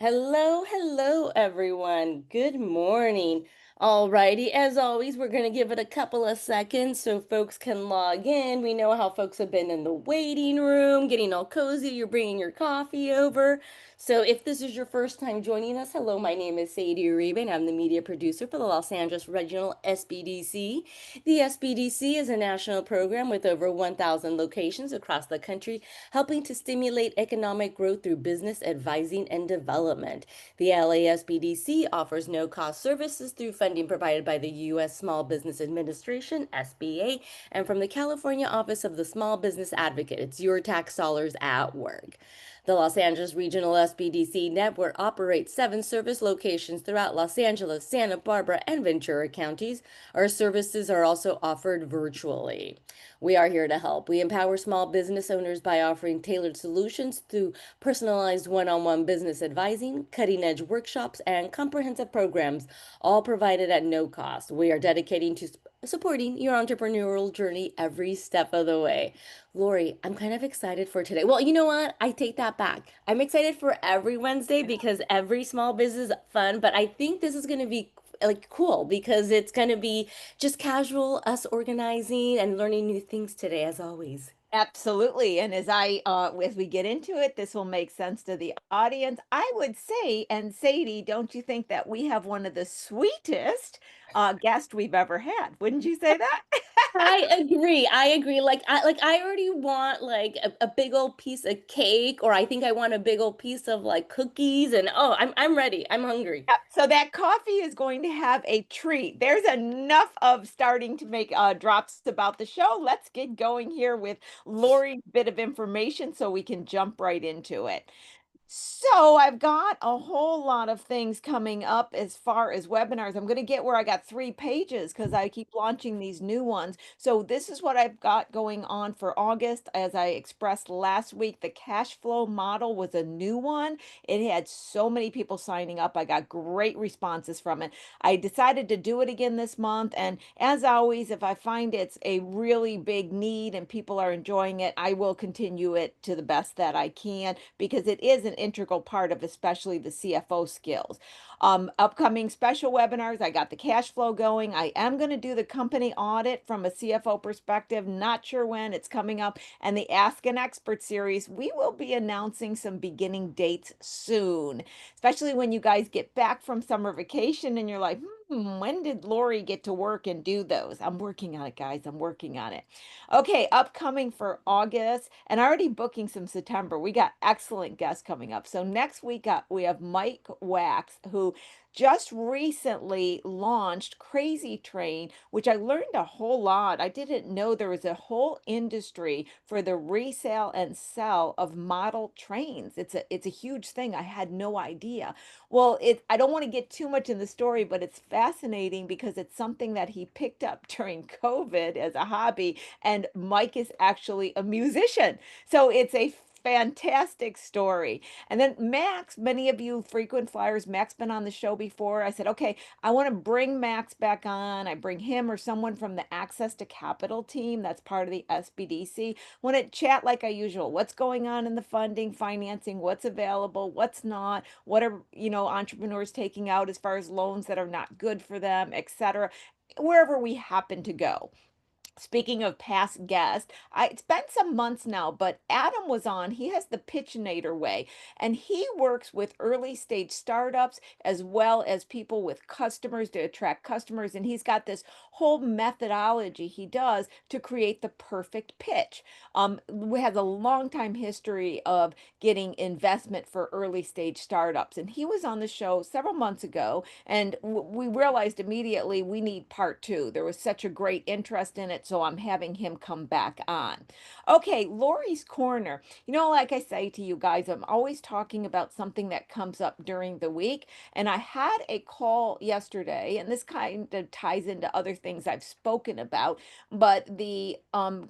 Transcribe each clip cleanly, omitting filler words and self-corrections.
Hello, hello, everyone. Good morning. Alrighty, as always, we're going to give it a couple of seconds so folks can log in. We know how folks have been in the waiting room, getting all cozy. You're bringing your coffee over. So, if this is your first time joining us, hello, my name is Sadie Uribe, and I'm the media producer for the Los Angeles Regional SBDC. The SBDC is a national program with over 1,000 locations across the country, helping to stimulate economic growth through business advising and development. The LASBDC offers no-cost services through funding provided by the U.S. Small Business Administration, SBA, and from the California Office of the Small Business Advocate. It's your tax dollars at work. The Los Angeles Regional SBDC network operates 7 service locations throughout Los Angeles, Santa Barbara, and Ventura counties. Our services are also offered virtually. We are here to help. We empower small business owners by offering tailored solutions through personalized one-on-one business advising, cutting-edge workshops, and comprehensive programs, all provided at no cost. We are dedicating to supporting your entrepreneurial journey every step of the way. Lori, I'm kind of excited for today. Well, you know what? I take that back. I'm excited for every Wednesday because every small business is fun, but I think this is going to be like cool because it's going to be just casual, us organizing and learning new things today, as always. Absolutely. And as we get into it, this will make sense to the audience. I would say, and Sadie, don't you think that we have one of the sweetest guests we've ever had? Wouldn't you say that? I agree. I agree. I already want like a big old piece of cake, or I think I want a big old piece of like cookies, and oh, I'm ready. I'm hungry. Yep, so that coffee is going to have a treat. There's enough of starting to make drops about the show. Let's get going here with Lori's bit of information so we can jump right into it. So I've got a whole lot of things coming up as far as webinars. I'm going to get where I got 3 pages because I keep launching these new ones. So this is what I've got going on for August. As I expressed last week, the cash flow model was a new one. It had so many people signing up. I got great responses from it. I decided to do it again this month. And as always, if I find it's a really big need and people are enjoying it, I will continue it to the best that I can because it is an integral part of especially the CFO skills. Upcoming special webinars, I got the cash flow going. I am going to do the company audit from a CFO perspective. Not sure when it's coming up. And the Ask an Expert series, we will be announcing some beginning dates soon, especially when you guys get back from summer vacation and you're like, when did Lori get to work and do those? I'm working on it, guys. I'm working on it. Okay, upcoming for August and already booking some September. We got excellent guests coming up. So next week we have Mike Wax, who just recently launched Crazy Train, which I learned a whole lot. I didn't know there was a whole industry for the resale and sell of model trains. It's a huge thing. I had no idea. Well, I don't want to get too much in the story, but it's fascinating because it's something that he picked up during COVID as a hobby, and Mike is actually a musician. So it's a fantastic story. And then Max, many of you frequent flyers, Max been on the show before. I said, okay, I want to bring Max back on. I bring him or someone from the Access to Capital team that's part of the SBDC. Want to chat like I usual. What's going on in the funding, financing, what's available, what's not, what are, entrepreneurs taking out as far as loans that are not good for them, etc. Wherever we happen to go. Speaking of past guests, it's been some months now, but Adam was on. He has the Pitchinator way, and he works with early stage startups as well as people with customers to attract customers. And he's got this whole methodology he does to create the perfect pitch. We have a long time history of getting investment for early stage startups, and he was on the show several months ago, and we realized immediately we need part two. There was such a great interest in it, so I'm having him come back on. Okay, Lori's Corner. Like I say to you guys, I'm always talking about something that comes up during the week. And I had a call yesterday, and this kind of ties into other things I've spoken about. But the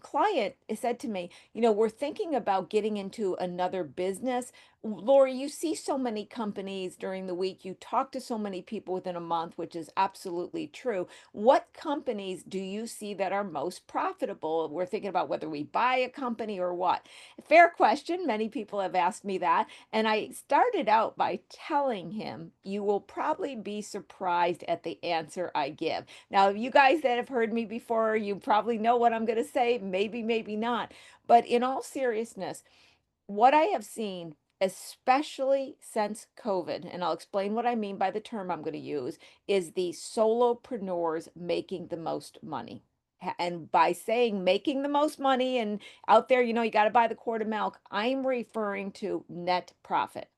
client said to me, we're thinking about getting into another business. Lori, you see so many companies during the week. You talk to so many people within a month, which is absolutely true. What companies do you see that are most most profitable? We're thinking about whether we buy a company or what. Fair question. Many people have asked me that. And I started out by telling him, you will probably be surprised at the answer I give. Now, you guys that have heard me before, you probably know what I'm going to say. Maybe, maybe not. But in all seriousness, what I have seen, especially since COVID, and I'll explain what I mean by the term I'm going to use, is the solopreneurs making the most money. And by saying making the most money and out there, you got to buy the quart of milk, I'm referring to net profit.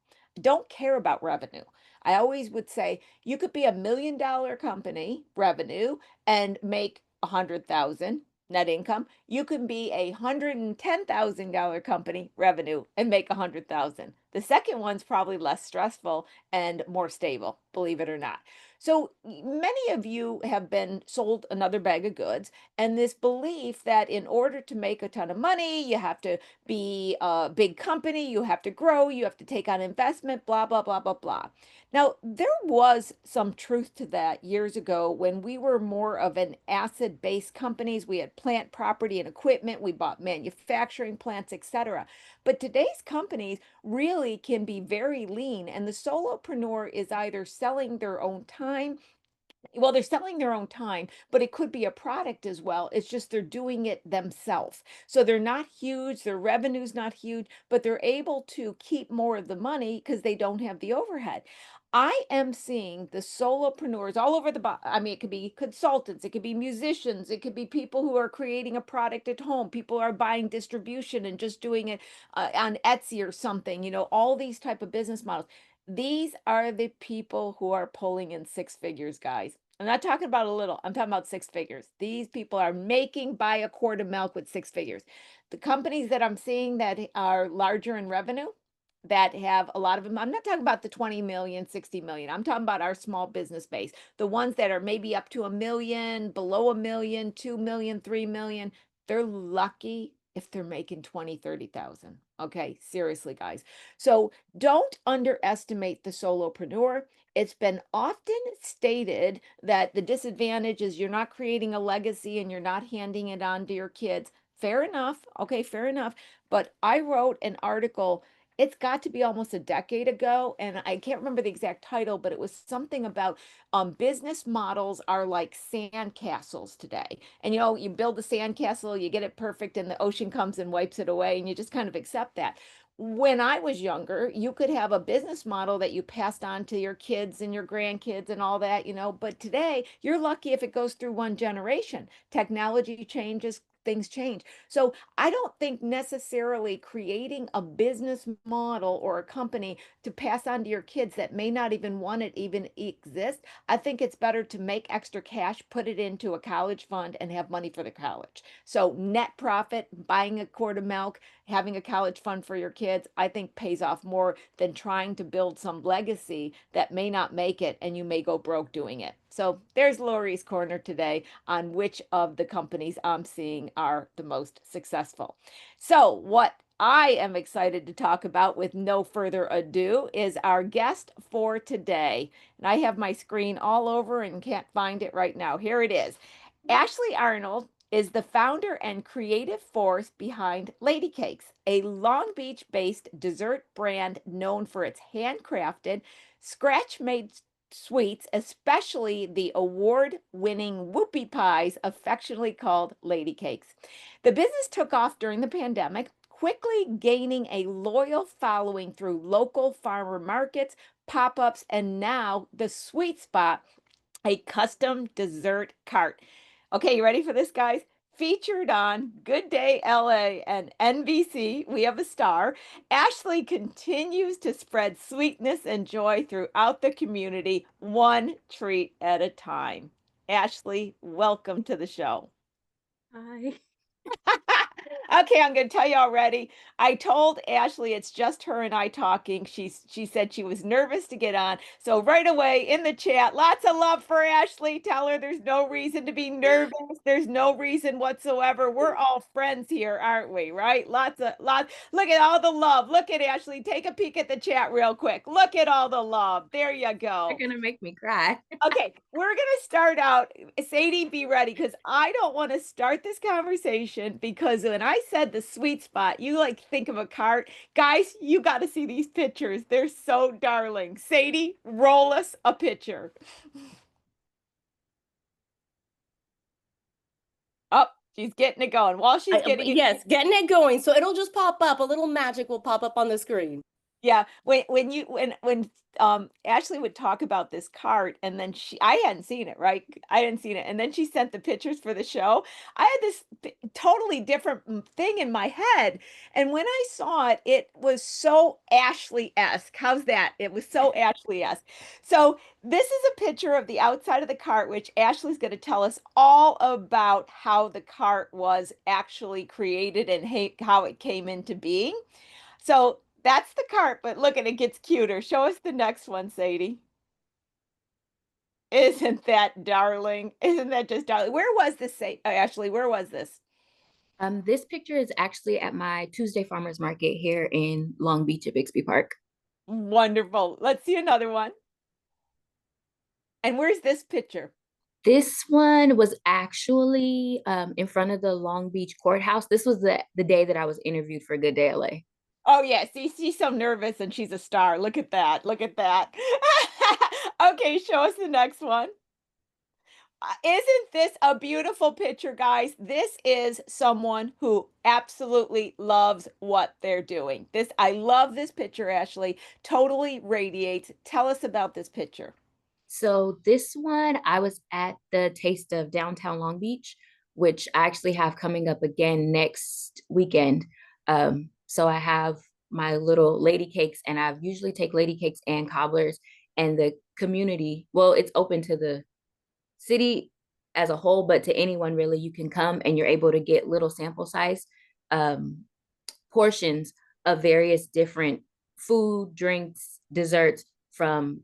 Don't care about revenue. I always would say you could be $1 million company revenue and make 100,000 net income. You can be a $110,000 company revenue and make 100,000. The second one's probably less stressful and more stable, believe it or not. So many of you have been sold another bag of goods, and this belief that in order to make a ton of money, you have to be a big company, you have to grow, you have to take on investment, blah, blah, blah, blah, blah. Now, there was some truth to that years ago when we were more of an asset-based companies. We had plant property and equipment, we bought manufacturing plants, etc. But today's companies really can be very lean, and the solopreneur is either selling their own time. Well, they're selling their own time, but it could be a product as well. It's just they're doing it themselves. So they're not huge, their revenue's not huge, but they're able to keep more of the money because they don't have the overhead. I am seeing the solopreneurs all over I mean, it could be consultants, it could be musicians, it could be people who are creating a product at home. People are buying distribution and just doing it on Etsy or something, all these type of business models. These are the people who are pulling in six figures, guys. I'm not talking about a little, I'm talking about six figures. These people are making by a quart of milk with six figures. The companies that I'm seeing that are larger in revenue, that have a lot of them, I'm not talking about the 20 million, 60 million. I'm talking about our small business base, the ones that are maybe up to a million, below a million, 2 million, 3 million. They're lucky if they're making 20, 30,000. Okay, seriously, guys. So don't underestimate the solopreneur. It's been often stated that the disadvantage is you're not creating a legacy and you're not handing it on to your kids. Fair enough. Okay, fair enough. But I wrote an article, it's got to be almost a decade ago, and I can't remember the exact title, but it was something about business models are like sand castles today. And you build a sand castle, you get it perfect, and the ocean comes and wipes it away, and you just kind of accept that. When I was younger, you could have a business model that you passed on to your kids and your grandkids and all that, but today you're lucky if it goes through one generation. Technology changes, things change. So I don't think necessarily creating a business model or a company to pass on to your kids that may not even want it even exist. I think it's better to make extra cash, put it into a college fund, and have money for the college. So net profit, buying a quart of milk, having a college fund for your kids, I think pays off more than trying to build some legacy that may not make it and you may go broke doing it. So there's Lori's Corner today on which of the companies I'm seeing are the most successful. So what I am excited to talk about with no further ado is our guest for today. And I have my screen all over and can't find it right now. Here it is. Ashley Arnold is the founder and creative force behind Ladie Kakes, a Long Beach-based dessert brand known for its handcrafted, scratch-made sweets, especially the award-winning whoopie pies affectionately called Ladie Kakes. The business took off during the pandemic, quickly gaining a loyal following through local farmer markets, pop-ups, and now the sweet spot, a custom dessert cart. Okay, you ready for this, guys? Featured on Good Day LA and NBC, we have a star. Ashley continues to spread sweetness and joy throughout the community, one treat at a time. Ashley, welcome to the show. Hi. Okay, I'm going to tell you already. I told Ashley it's just her and I talking. She said she was nervous to get on. So right away in the chat, lots of love for Ashley. Tell her there's no reason to be nervous. There's no reason whatsoever. We're all friends here, aren't we? Right? Lots. Look at all the love. Look at Ashley. Take a peek at the chat real quick. Look at all the love. There you You're go. gonna make me cry. Okay, we're gonna start out. Sadie, be ready because I don't want to start this conversation because when I said the sweet spot, you like think of a cart. Guys, you got to see these pictures. They're so darling. Sadie, roll us a picture. Oh, she's getting it going. While she's getting it, Yes, getting it going. So it'll just pop up. A little magic will pop up on the screen. yeah, when Ashley would talk about this cart and then I hadn't seen it, right? I hadn't seen it. And then she sent the pictures for the show. I had this totally different thing in my head. And when I saw it, it was so Ashley-esque. How's that? It was so Ashley-esque. So this is a picture of the outside of the cart, which Ashley's going to tell us all about how the cart was actually created and how it came into being. So that's the cart, but look at it gets cuter. Show us the next one, Sadie. Isn't that darling? Isn't that just darling? Where was this, Ashley? Where was this? This picture is actually at my Tuesday farmers market here in Long Beach at Bixby Park. Wonderful. Let's see another one. And where's this picture? This one was actually in front of the Long Beach courthouse. This was the day that I was interviewed for Good Day LA. Oh, yeah. See, she's so nervous and she's a star. Look at that. Look at that. Okay, show us the next one. Isn't this a beautiful picture, guys? This is someone who absolutely loves what they're doing. I love this picture, Ashley. Totally radiates. Tell us about this picture. So this one, I was at the Taste of Downtown Long Beach, which I actually have coming up again next weekend. So I have my little Lady Cakes, and I usually take Lady Cakes and cobblers, and the community. Well, it's open to the city as a whole, but to anyone really, you can come and you're able to get little sample size um, portions of various different food, drinks, desserts from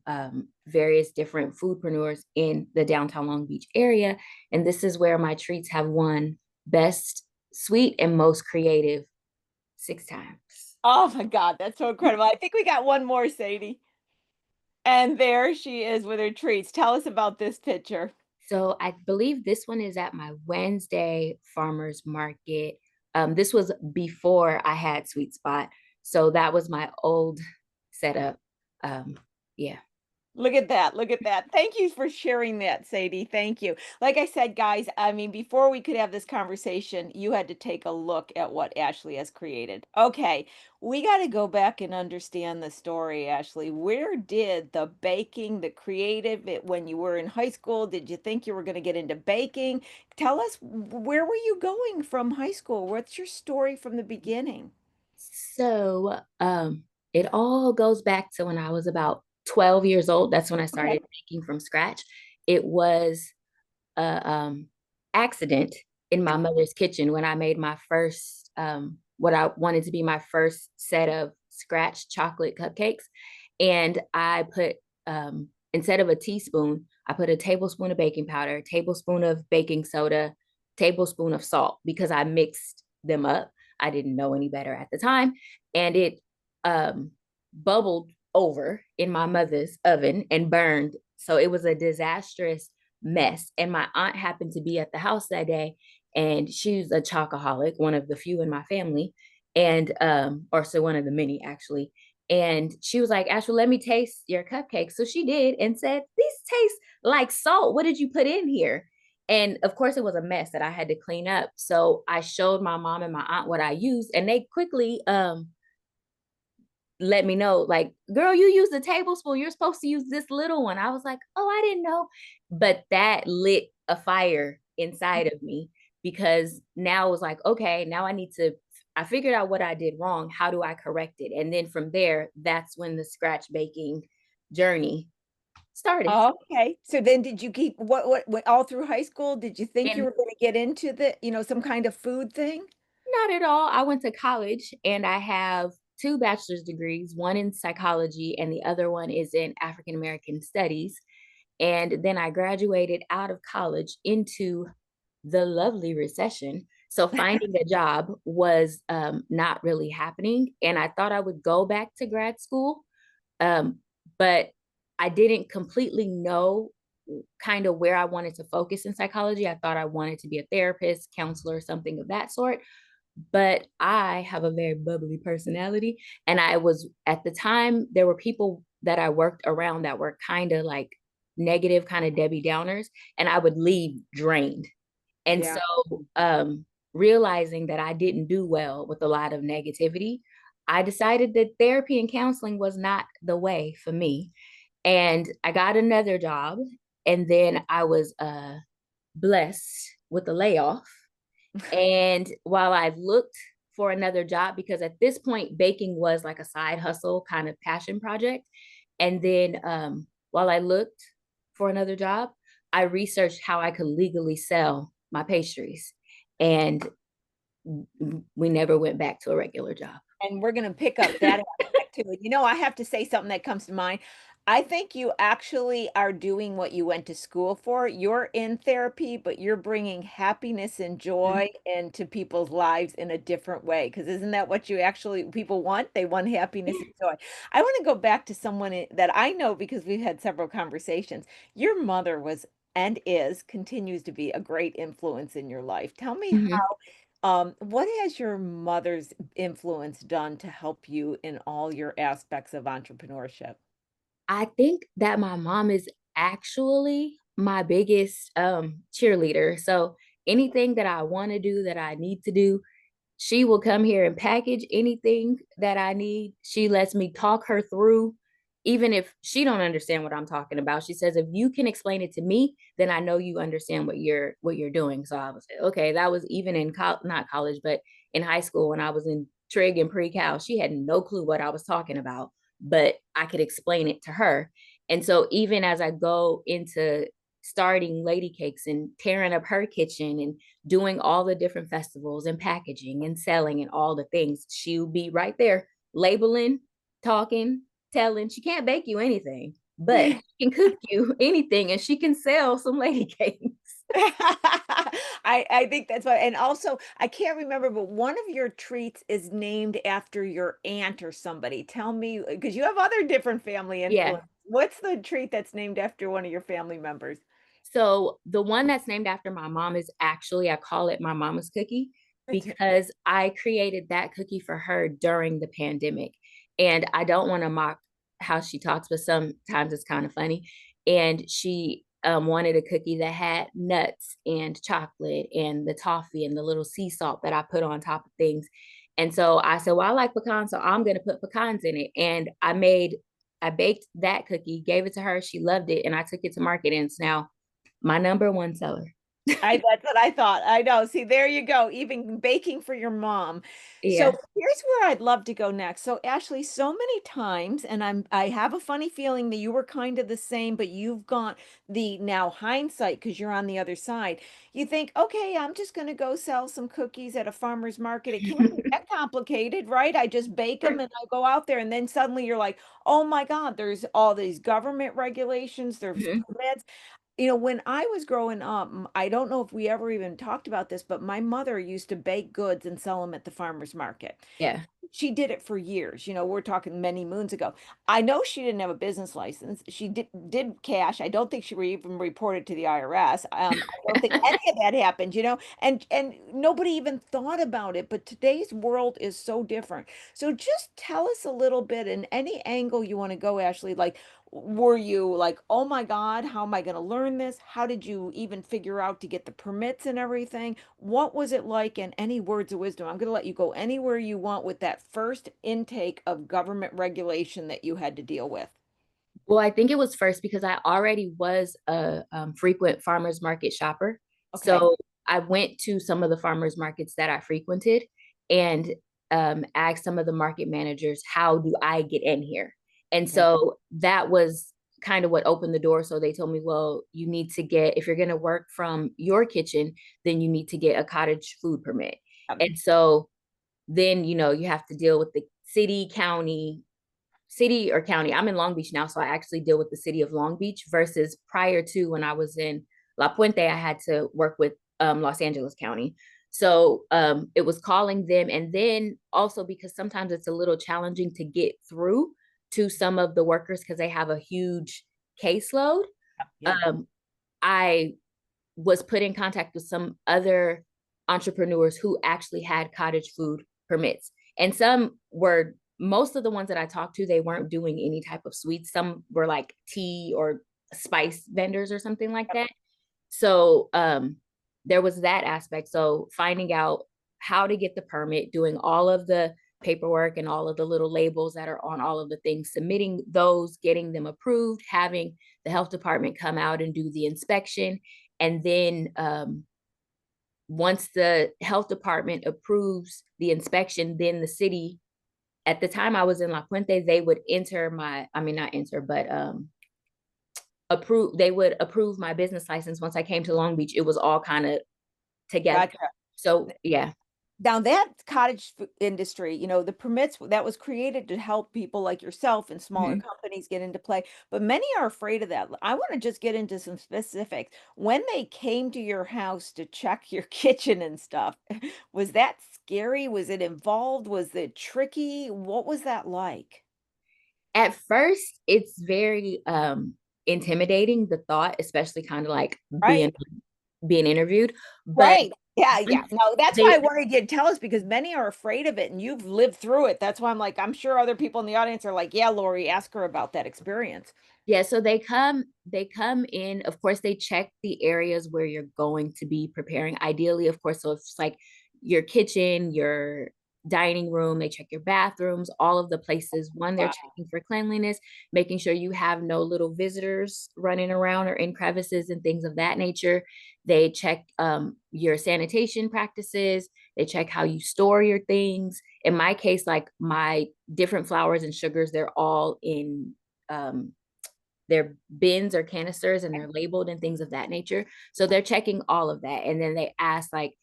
various different foodpreneurs in the downtown Long Beach area. And this is where my treats have won best sweet and most creative 6 times. Oh my God, that's so incredible. I think we got one more, Sadie. And there she is with her treats. Tell us about this picture. So I believe this one is at my Wednesday farmers market. This was before I had Sweet Spot. So that was my old setup. Yeah. Look at that. Look at that. Thank you for sharing that, Sadie. Thank you. Like I said, guys, I mean, before we could have this conversation, you had to take a look at what Ashley has created. Okay, we got to go back and understand the story, Ashley. Where did the baking, the creative, when you were in high school, did you think you were going to get into baking? Tell us, where were you going from high school? What's your story from the beginning? So it all goes back to when I was about 12 years old. That's when I Okay. started baking from scratch. It was a accident in my mother's kitchen when I made my first what I wanted to be my first set of scratch chocolate cupcakes. And I put instead of a teaspoon, I put a tablespoon of baking powder, a tablespoon of baking soda, tablespoon of salt because I mixed them up. I didn't know any better at the time. And it bubbled over in my mother's oven and burned. So it was a disastrous mess. And my aunt happened to be at the house that day, and she's a chocoholic, one of the few in my family, and or so one of the many actually. And she was like, Ashley, let me taste your cupcakes. So she did and said, these taste like salt. What did you put in here? And of course, it was a mess that I had to clean up. So I showed my mom and my aunt what I used, and they quickly let me know, like, girl, you use a tablespoon. You're supposed to use this little one. I was like, oh, I didn't know. But that lit a fire inside of me because now it was like, okay, now I figured out what I did wrong. How do I correct it? And then from there, that's when the scratch baking journey started. Okay. So then did you keep all through high school? Did you think you And were going to get into some kind of food thing? Not at all. I went to college and I have two bachelor's degrees, one in psychology and the other one is in African American studies. And then I graduated out of college into the lovely recession. So finding a job was not really happening. And I thought I would go back to grad school, um, but I didn't completely know kind of where I wanted to focus in psychology. I thought I wanted to be a therapist, counselor, something of that sort. But I have a very bubbly personality. And I was, at the time, there were people that I worked around that were kind of like negative, kind of Debbie Downers, and I would leave drained. And Yeah. so, realizing that I didn't do well with a lot of negativity, I decided that therapy and counseling was not the way for me. And I got another job. And then I was blessed with a layoff. And while I've looked for another job, because at this point, baking was like a side hustle kind of passion project. And then while I looked for another job, I researched how I could legally sell my pastries. And we never went back to a regular job. And we're going to pick up that aspect too. You know, I have to say something that comes to mind. I think you actually are doing what you went to school for. You're in therapy, but you're bringing happiness and joy into people's lives in a different way. Because isn't that what you actually people want? They want happiness and joy. I want to go back to someone that I know because we've had several conversations. Your mother was and is continues to be a great influence in your life. Tell me, Mhm. what has your mother's influence done to help you in all your aspects of entrepreneurship? I think that my mom is actually my biggest cheerleader. So anything that I want to do, that I need to do, she will come here and package anything that I need. She lets me talk her through, even if she don't understand what I'm talking about. She says, if you can explain it to me, then I know you understand what you're doing. So I was like, okay, that was even in not college, but in high school when I was in trig and pre-cal. She had no clue what I was talking about, but I could explain it to her. And so even as I go into starting Ladie Kakes and tearing up her kitchen and doing all the different festivals and packaging and selling and all the things, she'll be right there labeling, talking, telling. She can't bake you anything, but she can cook you anything and she can sell some Lady Cakes. I think that's what, and also I can't remember, but one of your treats is named after your aunt or somebody. Tell me, because you have other different family Yeah. influence. What's the treat that's named after one of your family members? So the one that's named after my mom is actually, I call it my mama's cookie because I created that cookie for her during the pandemic. And I don't want to mock how she talks, but sometimes it's kind of funny. And she wanted a cookie that had nuts and chocolate and the toffee and the little sea salt that I put on top of things. And so I said, well, I like pecans, so I'm going to put pecans in it. And I baked that cookie, gave it to her. She loved it. And I took it to market. And it's now my number one seller. That's what I thought. I know. See, there you go. Even baking for your mom. So Yeah. here's where I'd love to go next. So Ashley, so many times, and I have a funny feeling that you were kind of the same, but you've got the now hindsight because you're on the other side. You think, okay, I'm just going to go sell some cookies at a farmer's market. It can't be that complicated, right? I just bake them Right. and I go out there, and then suddenly you're like, oh my God, there's all these government regulations, there's Mhm. permits. You know, when I was growing up, I don't know if we ever even talked about this, but my mother used to bake goods and sell them at the farmer's market. Yeah. She did it for years. You know, we're talking many moons ago. I know she didn't have a business license. She did cash. I don't think she even reported to the IRS. I don't think any of that happened, you know, and nobody even thought about it. But today's world is so different. So just tell us a little bit in any angle you want to go, Ashley, like were you like, oh my God, how am I going to learn this? How did you even figure out to get the permits and everything? What was it like? And any words of wisdom? I'm going to let you go anywhere you want with that first intake of government regulation that you had to deal with. Well, I think it was first because I already was a frequent farmers market shopper. Okay. So I went to some of the farmers markets that I frequented and asked some of the market managers, how do I get in here? And Okay. so that was kind of what opened the door. So they told me, well, you need to get, if you're going to work from your kitchen, then you need to get a cottage food permit. And so then, you know, you have to deal with the city, city or county. I'm in Long Beach now, so I actually deal with the city of Long Beach versus prior to when I was in La Puente, I had to work with Los Angeles County. So it was calling them. And then also because sometimes it's a little challenging to get through to some of the workers because they have a huge caseload. Yeah. I was put in contact with some other entrepreneurs who actually had cottage food permits. And most of the ones that I talked to, they weren't doing any type of sweets. Some were like tea or spice vendors or something like that. So there was that aspect. So finding out how to get the permit, doing all of the paperwork and all of the little labels that are on all of the things, submitting those, getting them approved, having the health department come out and do the inspection. And then once the health department approves the inspection, then the city, at the time I was in La Puente, they would not enter, but they would approve my business license. Once I came to Long Beach, it was all kind of together. Gotcha. So yeah. Now that cottage industry, you know, the permits that was created to help people like yourself and smaller Mhm. companies get into play, but many are afraid of that. I want to just get into some specifics. When they came to your house to check your kitchen and stuff, was that scary? Was it involved? Was it tricky? What was that like? At first, it's very intimidating, the thought, especially kind of like Right. being interviewed. But Right. Yeah, yeah. once No, that's why they I wanted you to tell us because many are afraid of it and you've lived through it. That's why I'm like, I'm sure other people in the audience are like, yeah, Lori, ask her about that experience. Yeah, so they come in, of course, they check the areas where you're going to be preparing. Ideally, of course, so if it's like your kitchen, your dining room, they check your bathrooms, all of the places. One, they're Wow. checking for cleanliness, making sure you have no little visitors running around or in crevices and things of that nature. They check your sanitation practices. They check how you store your things. In my case, like my different flours and sugars, they're all in their bins or canisters and they're labeled and things of that nature. So they're checking all of that. And then they ask like,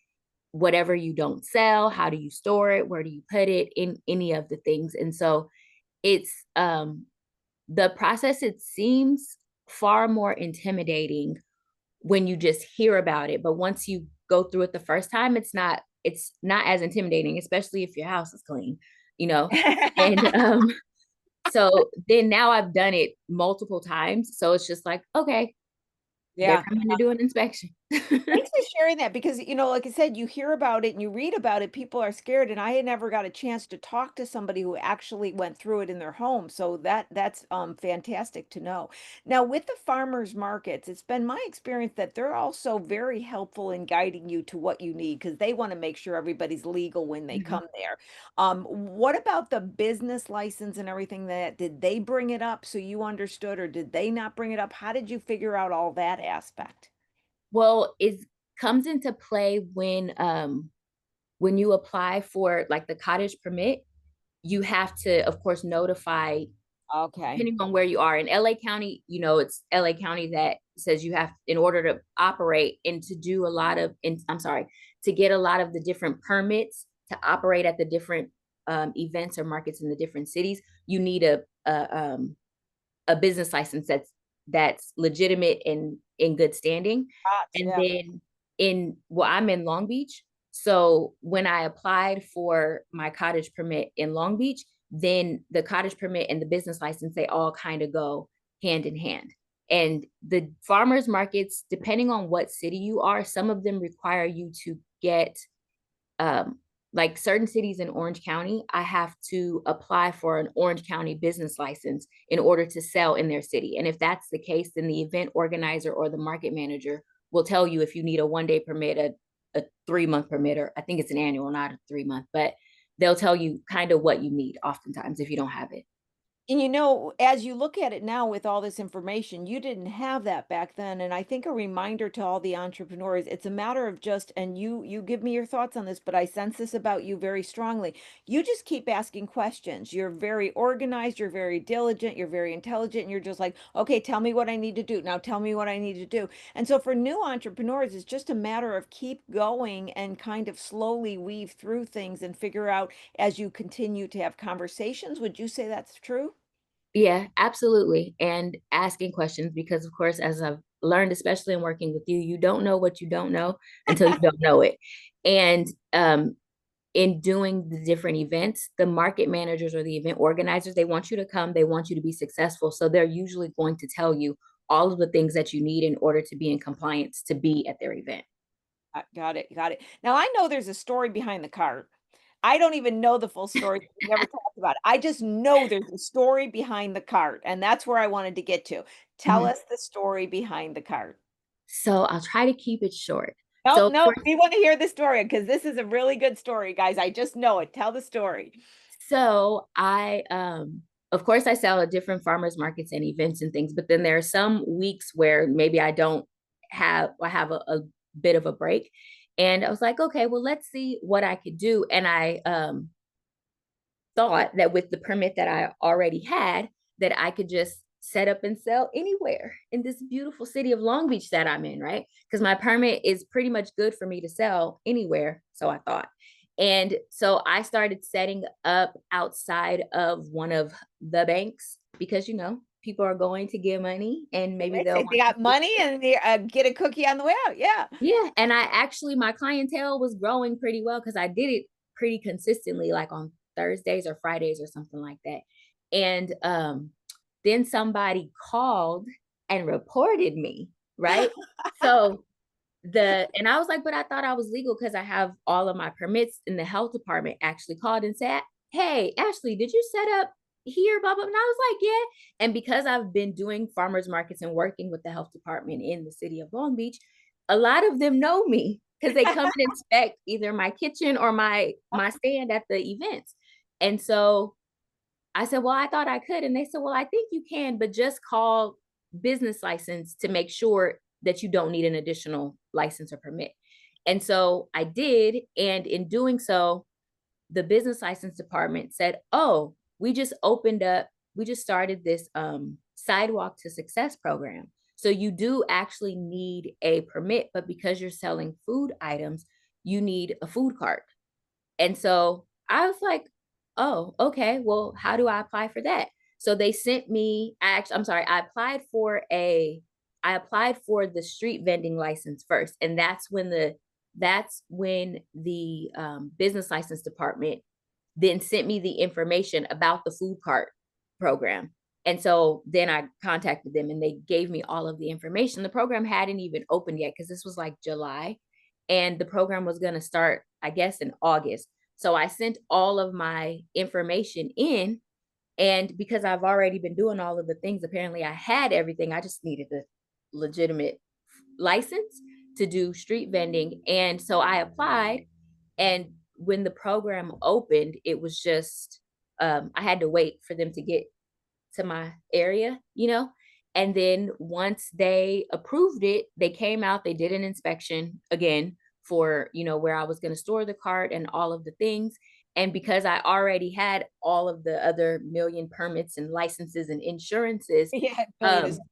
whatever you don't sell, how do you store it? Where do you put it in any of the things? And so it's the process, it seems far more intimidating when you just hear about it. But once you go through it the first time, it's not as intimidating, especially if your house is clean, you know? And so then now I've done it multiple times. So it's just like, okay, they're Yeah. coming to do an inspection. Thanks for sharing that because, you know, like I said, you hear about it and you read about it, people are scared. And I had never got a chance to talk to somebody who actually went through it in their home. So that's fantastic to know. Now, with the farmers markets, it's been my experience that they're also very helpful in guiding you to what you need because they want to make sure everybody's legal when they Mhm. come there. What about the business license and everything that did they bring it up so you understood or did they not bring it up? How did you figure out all that aspect? Well, it comes into play when you apply for like the cottage permit, you have to, of course, notify, Okay. depending on where you are in LA County, you know, it's LA County that says you have, in order to operate and to do a lot of, I'm sorry, to get a lot of the different permits to operate at the different events or markets in the different cities, you need a business license that's legitimate and in good standing. And Yeah. then I'm in Long Beach. So when I applied for my cottage permit in Long Beach, then the cottage permit and the business license, they all kind of go hand in hand. And the farmers markets, depending on what city you are, some of them require you to get um, like certain cities in Orange County, I have to apply for an Orange County business license in order to sell in their city. And if that's the case, then the event organizer or the market manager will tell you if you need a 1 day permit, a 3 month permit, or I think it's an annual, not a 3 month, but they'll tell you kind of what you need oftentimes if you don't have it. And you know, as you look at it now with all this information, you didn't have that back then. And I think a reminder to all the entrepreneurs, it's a matter of just, and you give me your thoughts on this, but I sense this about you very strongly. You just keep asking questions. You're very organized, you're very diligent, you're very intelligent, and you're just like, okay, tell me what I need to do. Now tell me what I need to do. And so for new entrepreneurs, it's just a matter of keep going and kind of slowly weave through things and figure out as you continue to have conversations. Would you say that's true? Yeah, absolutely. And asking questions because, of course, as I've learned, especially in working with you, you don't know what you don't know until you don't know it. And in doing the different events, the market managers or the event organizers, they want you to come, they want you to be successful. So they're usually going to tell you all of the things that you need in order to be in compliance to be at their event. Got it, got it. Now I know there's a story behind the cart. I don't even know the full story. We never talked about it. I just know there's a story behind the cart, and that's where I wanted to get to. Tell Mhm. us the story behind the cart. So I'll try to keep it short. Nope, So, of nope. course, We want to hear the story because this is a really good story, guys. I just know it. Tell the story. So of course I sell at different farmers markets and events and things, but then there are some weeks where maybe I have a bit of a break. And I was like, okay, well, let's see what I could do. And I thought that with the permit that I already had, that I could just set up and sell anywhere in this beautiful city of Long Beach that I'm in, right? Because my permit is pretty much good for me to sell anywhere. So I thought. And so I started setting up outside of one of the banks because, people are going to give money and maybe they'll They want got to. money and they get a cookie on the way out. Yeah. Yeah. And my clientele was growing pretty well because I did it pretty consistently, like on Thursdays or Fridays or something like that. And then somebody called and reported me, right? So and I was like, but I thought I was legal because I have all of my permits. In the health department actually called and said, hey, Ashley, did you set up here? Blah, blah. And I was like, yeah. And because I've been doing farmers markets and working with the health department in the city of Long Beach, a lot of them know me because they come and inspect either my kitchen or my stand at the events. And so I said, well, I thought I could. And they said, well, I think you can, but just call business license to make sure that you don't need an additional license or permit. And so I did. And in doing so, the business license department said, oh, we just started this sidewalk to success program. So you do actually need a permit, but because you're selling food items, you need a food cart. And so I was like, oh, okay. Well, how do I apply for that? So they sent me, I'm sorry, I applied for the street vending license first. And that's when the business license department then sent me the information about the food cart program. And so then I contacted them and they gave me all of the information. The program hadn't even opened yet because this was like July and the program was going to start, I guess, in August. So I sent all of my information in. And because I've already been doing all of the things, apparently I had everything. I just needed the legitimate license to do street vending. And so I applied. And when the program opened, it was just, I had to wait for them to get to my area, And then once they approved it, they came out, they did an inspection again for, where I was going to store the cart and all of the things. And because I already had all of the other million permits and licenses and insurances, Yeah, million is um,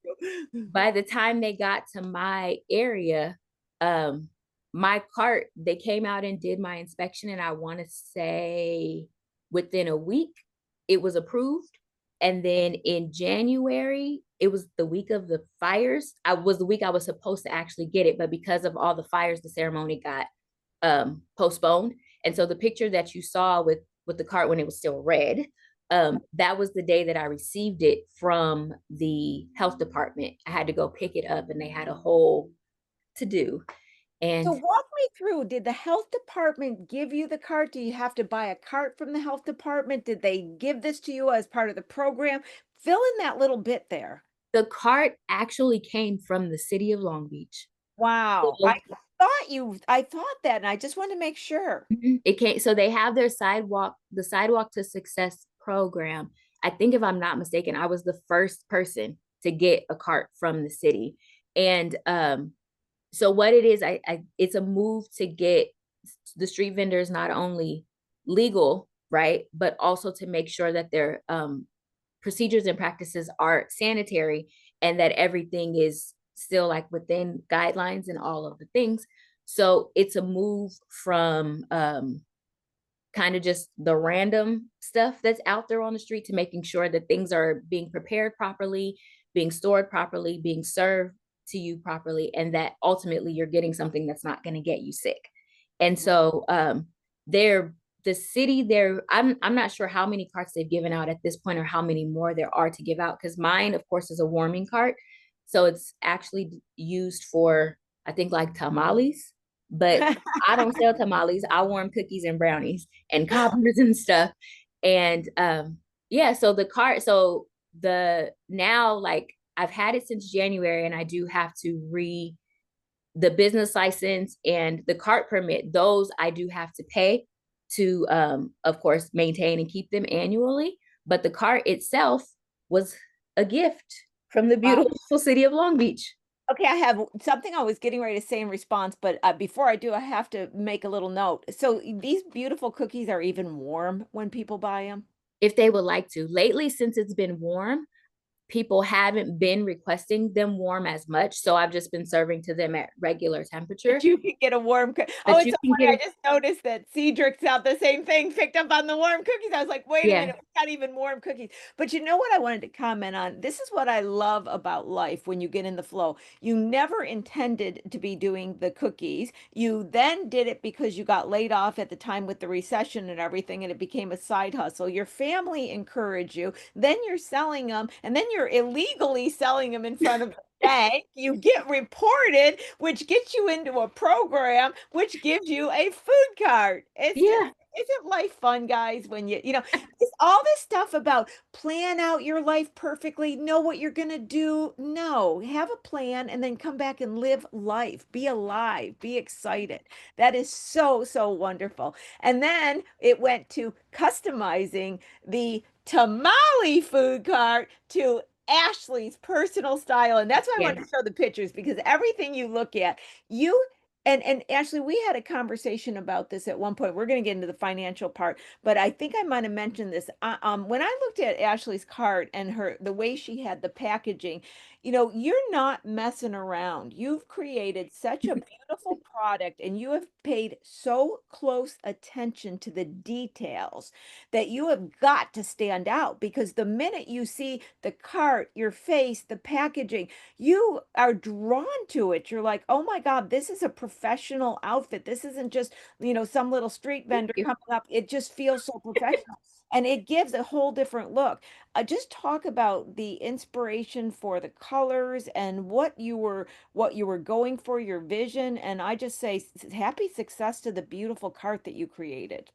true. by the time they got to my area, um, my cart, they came out and did my inspection. And I want to say within a week, it was approved. And then in January, it was the week of the fires. I was the week I was supposed to actually get it, but because of all the fires, the ceremony got postponed. And so the picture that you saw with the cart when it was still red, that was the day that I received it from the health department. I had to go pick it up, and they had a whole to do. So And walk me through, did the health department give you the cart? Do you have to buy a cart from the health department? Did they give this to you as part of the program? Fill in that little bit there. the cart actually came from the city of Long Beach. Wow. So I thought that, and I just wanted to make sure. it came. So they have their the sidewalk to success program. I think if I'm not mistaken, I was the first person to get a cart from the city. And so what it is, it's a move to get the street vendors not only legal, right, but also to make sure that their procedures and practices are sanitary and that everything is still like within guidelines and all of the things. So it's a move from kind of just the random stuff that's out there on the street to making sure that things are being prepared properly, being stored properly, being served to you properly, and that ultimately you're getting something that's not going to get you sick. And so they're the city there, I'm not sure how many carts they've given out at this point or how many more there are to give out, because mine, of course, is a warming cart. So it's actually used for, I think, like tamales, but I don't sell tamales. I warm cookies and brownies and cobbers and stuff. And yeah, so the cart, so the now like I've had it since January, and I do have to the business license and the cart permit, those I do have to pay to of course maintain and keep them annually. But the cart itself was a gift from the Wow. beautiful city of Long Beach. Okay, I have something I was getting ready to say in response, but before I do, I have to make a little note. So these beautiful cookies are even warm when people buy them? If they would like to. Lately, since it's been warm, people haven't been requesting them warm as much. So I've just been serving to them at regular temperature. But you can get a warm cookie. Oh, But it's you so can funny. get I a, just noticed that Cedric's out the same thing, picked up on the warm cookies. I was like, wait a yeah, minute, we got even warm cookies. But you know what I wanted to comment on? This is what I love about life when you get in the flow. You never intended to be doing the cookies. You then did it because you got laid off at the time with the recession and everything, and it became a side hustle. Your family encouraged you. Then you're selling them, and then you're illegally selling them in front of bank, you get reported, which gets you into a program, which gives you a food cart. It's just, yeah, isn't life fun, guys? When it's all this stuff about plan out your life perfectly, know what you're going to do. No, have a plan and then come back and live life. Be alive, be excited. That is so, so wonderful. And then it went to customizing the tamale food cart to Ashley's personal style. And that's why I yeah. wanted to show the pictures, because everything you look at, you and Ashley, we had a conversation about this at one point. We're going to get into the financial part, but I think I might have mentioned this. When I looked at Ashley's cart and the way she had the packaging, you're not messing around. You've created such a beautiful product, and you have paid so close attention to the details that you have got to stand out, because the minute you see the cart, your face, the packaging, you are drawn to it. You're like, oh my God, this is a professional outfit. This isn't just, some little street Thank vendor you. coming up. It just feels so professional. And it gives a whole different look. Just talk about the inspiration for the colors and what you were going for, your vision. And I just say happy success to the beautiful cart that you created.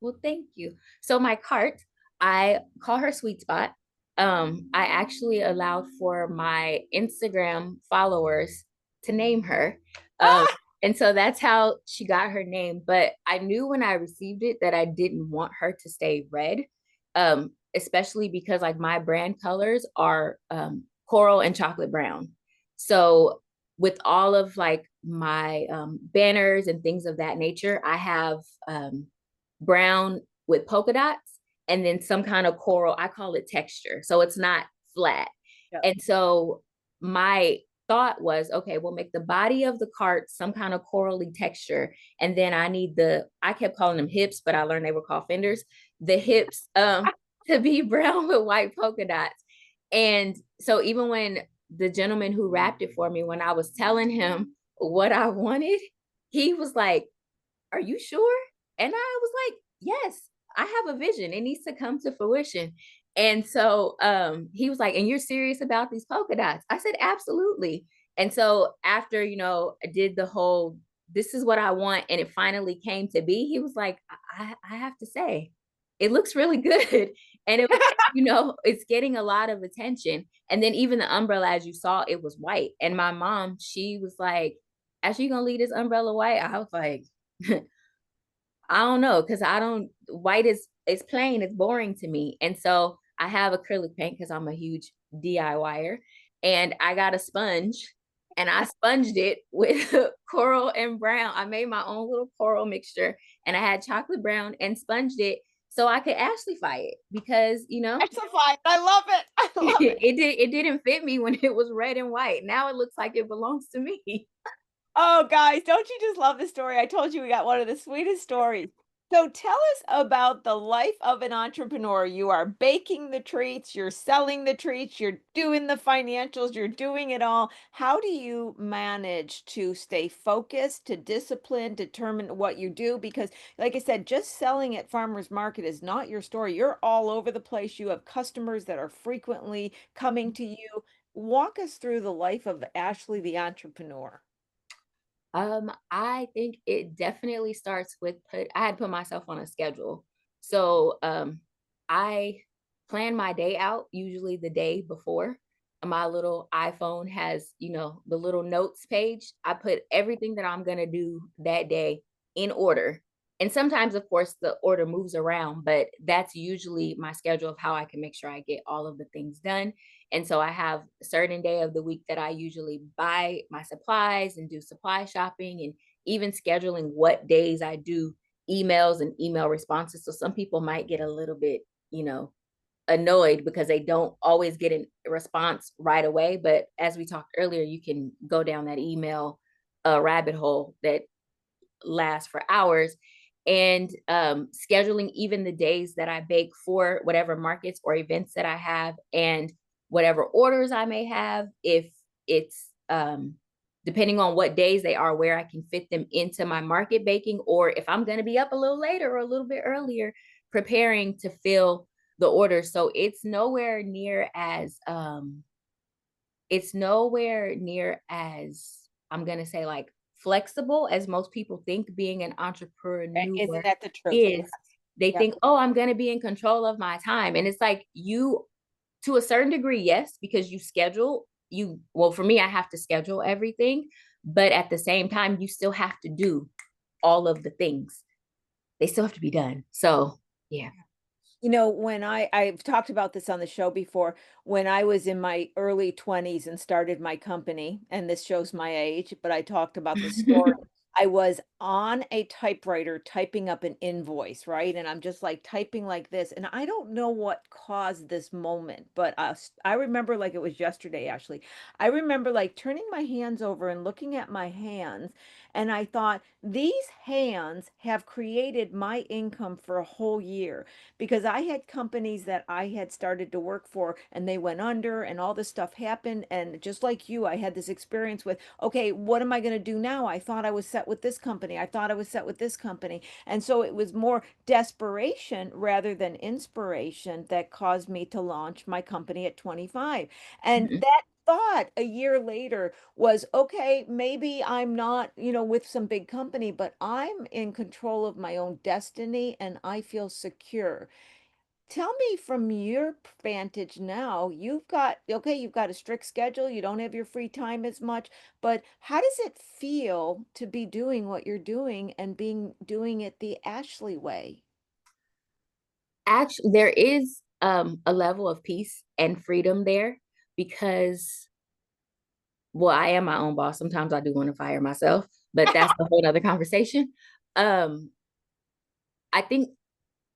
Well, thank you. So my cart, I call her Sweet Spot. I actually allowed for my Instagram followers to name her. Um, Ah! and so that's how she got her name. But I knew when I received it that I didn't want her to stay red, especially because like my brand colors are coral and chocolate brown. So with all of like my banners and things of that nature, I have brown with polka dots and then some kind of coral. I call it texture. So it's not flat. Yep. And so my thought was, okay, we'll make the body of the cart some kind of corally texture. And then I kept calling them hips, but I learned they were called fenders. The hips to be brown with white polka dots. And so even when the gentleman who wrapped it for me, when I was telling him what I wanted, he was like, are you sure? And I was like, yes, I have a vision. It needs to come to fruition. And so he was like, and you're serious about these polka dots? I said, absolutely. And so after, I did the whole, this is what I want, and it finally came to be, he was like, I have to say, it looks really good. And it was, it's getting a lot of attention. And then even the umbrella, as you saw, it was white. And my mom, she was like, Ashley, you gonna leave this umbrella white? I was like, I don't know, because I don't, white is plain, it's boring to me. And so I have acrylic paint because I'm a huge DIYer, and I got a sponge and I sponged it with coral and brown. I made my own little coral mixture and I had chocolate brown and sponged it so I could Ashleyfy it because, Excellent. I love it. I love it. it didn't fit me when it was red and white. Now it looks like it belongs to me. Oh, guys, don't you just love the story? I told you we got one of the sweetest stories. So tell us about the life of an entrepreneur. You are baking the treats, you're selling the treats, you're doing the financials, you're doing it all. How do you manage to stay focused, to discipline, determine what you do? Because, like I said, just selling at farmers market is not your story. You're all over the place. You have customers that are frequently coming to you. Walk us through the life of Ashley, the entrepreneur. I think it definitely starts with I had put myself on a schedule. So I plan my day out usually the day before. My little iPhone has, the little notes page. I put everything that I'm gonna do that day in order. And sometimes, of course, the order moves around, but that's usually my schedule of how I can make sure I get all of the things done. And so I have a certain day of the week that I usually buy my supplies and do supply shopping, and even scheduling what days I do emails and email responses. So some people might get a little bit, you know, annoyed because they don't always get a response right away. But as we talked earlier, you can go down that email rabbit hole that last for hours, and scheduling even the days that I bake for whatever markets or events that I have, and whatever orders I may have, if it's depending on what days they are, where I can fit them into my market baking, or if I'm going to be up a little later or a little bit earlier preparing to fill the order. So it's nowhere near as, I'm going to say, like, flexible as most people think being an Isn't entrepreneur that the truth? Yes. is. They Yep. think, oh, I'm going to be in control of my time. And it's like, you, to a certain degree, yes, because well, for me, I have to schedule everything. But at the same time, you still have to do all of the things. They still have to be done. So, yeah. When I've talked about this on the show before, when I was in my early 20s and started my company, and this shows my age, but I talked about this story. I was on a typewriter typing up an invoice, right? And I'm just like typing like this. And I don't know what caused this moment, but I remember like it was yesterday, actually. I remember like turning my hands over and looking at my hands. And I thought, these hands have created my income for a whole year, because I had companies that I had started to work for and they went under and all this stuff happened. And just like you, I had this experience with, okay, what am I going to do now? I thought I was set with this company. I thought I was set with this company. And so it was more desperation rather than inspiration that caused me to launch my company at 25. And Mhm. that thought a year later was, okay, maybe I'm not, with some big company, but I'm in control of my own destiny and I feel secure. Tell me, from your vantage now, you've got a strict schedule, you don't have your free time as much, but how does it feel to be doing what you're doing and doing it the Ashley way? Actually, there is a level of peace and freedom there because, well, I am my own boss. Sometimes I do want to fire myself, but that's a whole other conversation. Um, I think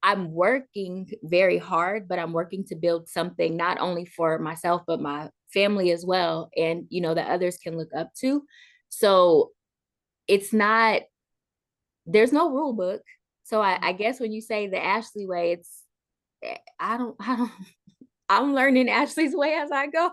I'm working very hard, but I'm working to build something not only for myself, but my family as well. And, that others can look up to. So it's not, there's no rule book. So I guess when you say the Ashley way, I'm learning Ashley's way as I go.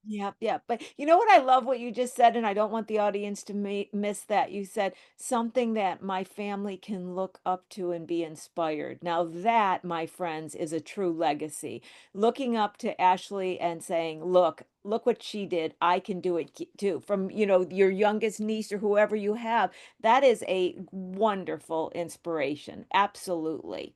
Yep, yep. But you know what? I love what you just said, and I don't want the audience to miss that. You said something that my family can look up to and be inspired. Now, that, my friends, is a true legacy. Looking up to Ashley and saying, look what she did. I can do it too. From, your youngest niece or whoever you have, that is a wonderful inspiration. Absolutely.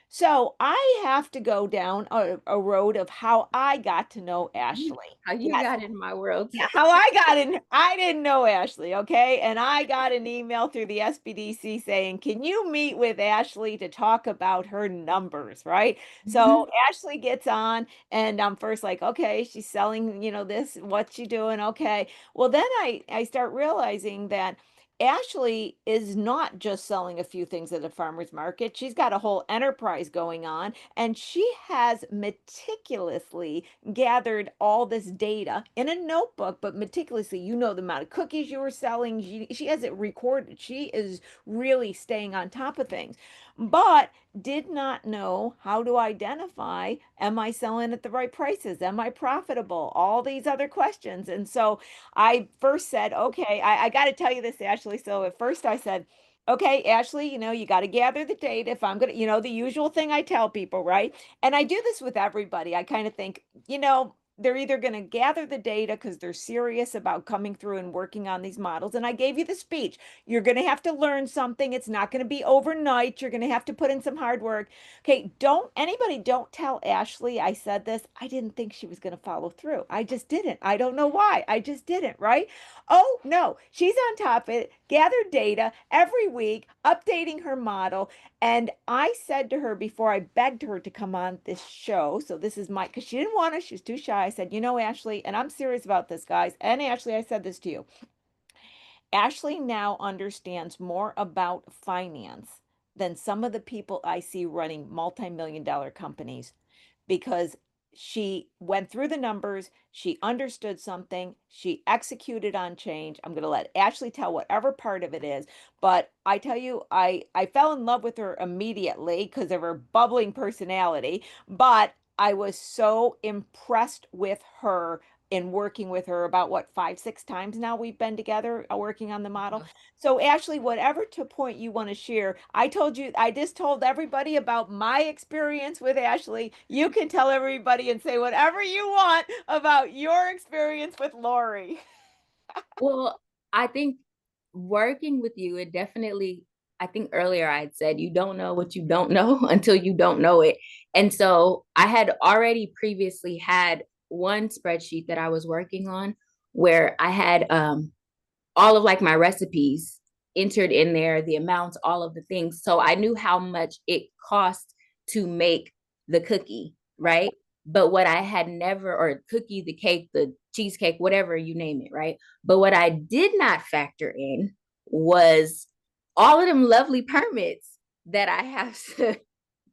So I have to go down a road of how I got to know Ashley. How you Yes. got in my world. Yeah, how I got in, I didn't know Ashley, okay? And I got an email through the SBDC saying, can you meet with Ashley to talk about her numbers, right? So Ashley gets on, and I'm first like, okay, she's selling, this, what's she doing? Okay. Well, then I start realizing that Ashley is not just selling a few things at a farmer's market. She's got a whole enterprise going on, and she has meticulously gathered all this data in a notebook, but meticulously, the amount of cookies you were selling. She has it recorded. She is really staying on top of things, but did not know how to identify, am I selling at the right prices? Am I profitable? All these other questions. And so I first said, okay, I got to tell you this, Ashley. So at first I said, okay, Ashley, you got to gather the data. If I'm going to, the usual thing I tell people, right? And I do this with everybody. I kind of think, they're either going to gather the data because they're serious about coming through and working on these models. And I gave you the speech. You're going to have to learn something. It's not going to be overnight. You're going to have to put in some hard work. Okay, don't tell Ashley I said this. I didn't think she was going to follow through. I just didn't. I don't know why. I just didn't, right? Oh, no. She's on top of it, gathered data every week, updating her model. And I said to her before I begged her to come on this show, so this is because she didn't want to, she was too shy. I said, Ashley, and I'm serious about this, guys. And Ashley, I said this to you. Ashley now understands more about finance than some of the people I see running multi-million-dollar companies because she went through the numbers, she understood something, she executed on change. I'm going to let Ashley tell whatever part of it is, but I tell you, I fell in love with her immediately because of her bubbling personality, but I was so impressed with her in working with her about what 5, 6 times now we've been together working on the model. So Ashley, whatever to point you want to share, I just told everybody about my experience with Ashley. You can tell everybody and say whatever you want about your experience with Lori. Well, I think working with you, I think earlier I had said, you don't know what you don't know until you don't know it. And so I had already previously had one spreadsheet that I was working on where I had all of like my recipes entered in there, the amounts, all of the things. So I knew how much it cost to make the cookie, right? But what I had never, or cookie, the cake, the cheesecake, whatever you name it, right? But what I did not factor in was all of them lovely permits that I have to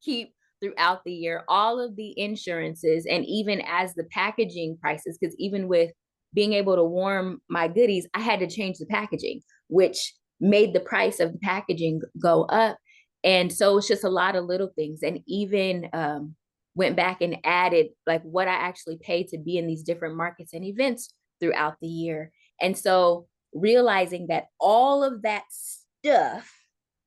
keep throughout the year, all of the insurances, and even as the packaging prices, because even with being able to warm my goodies, I had to change the packaging, which made the price of the packaging go up. And so it's just a lot of little things. And even went back and added like what I actually pay to be in these different markets and events throughout the year. And so realizing that all of that stuff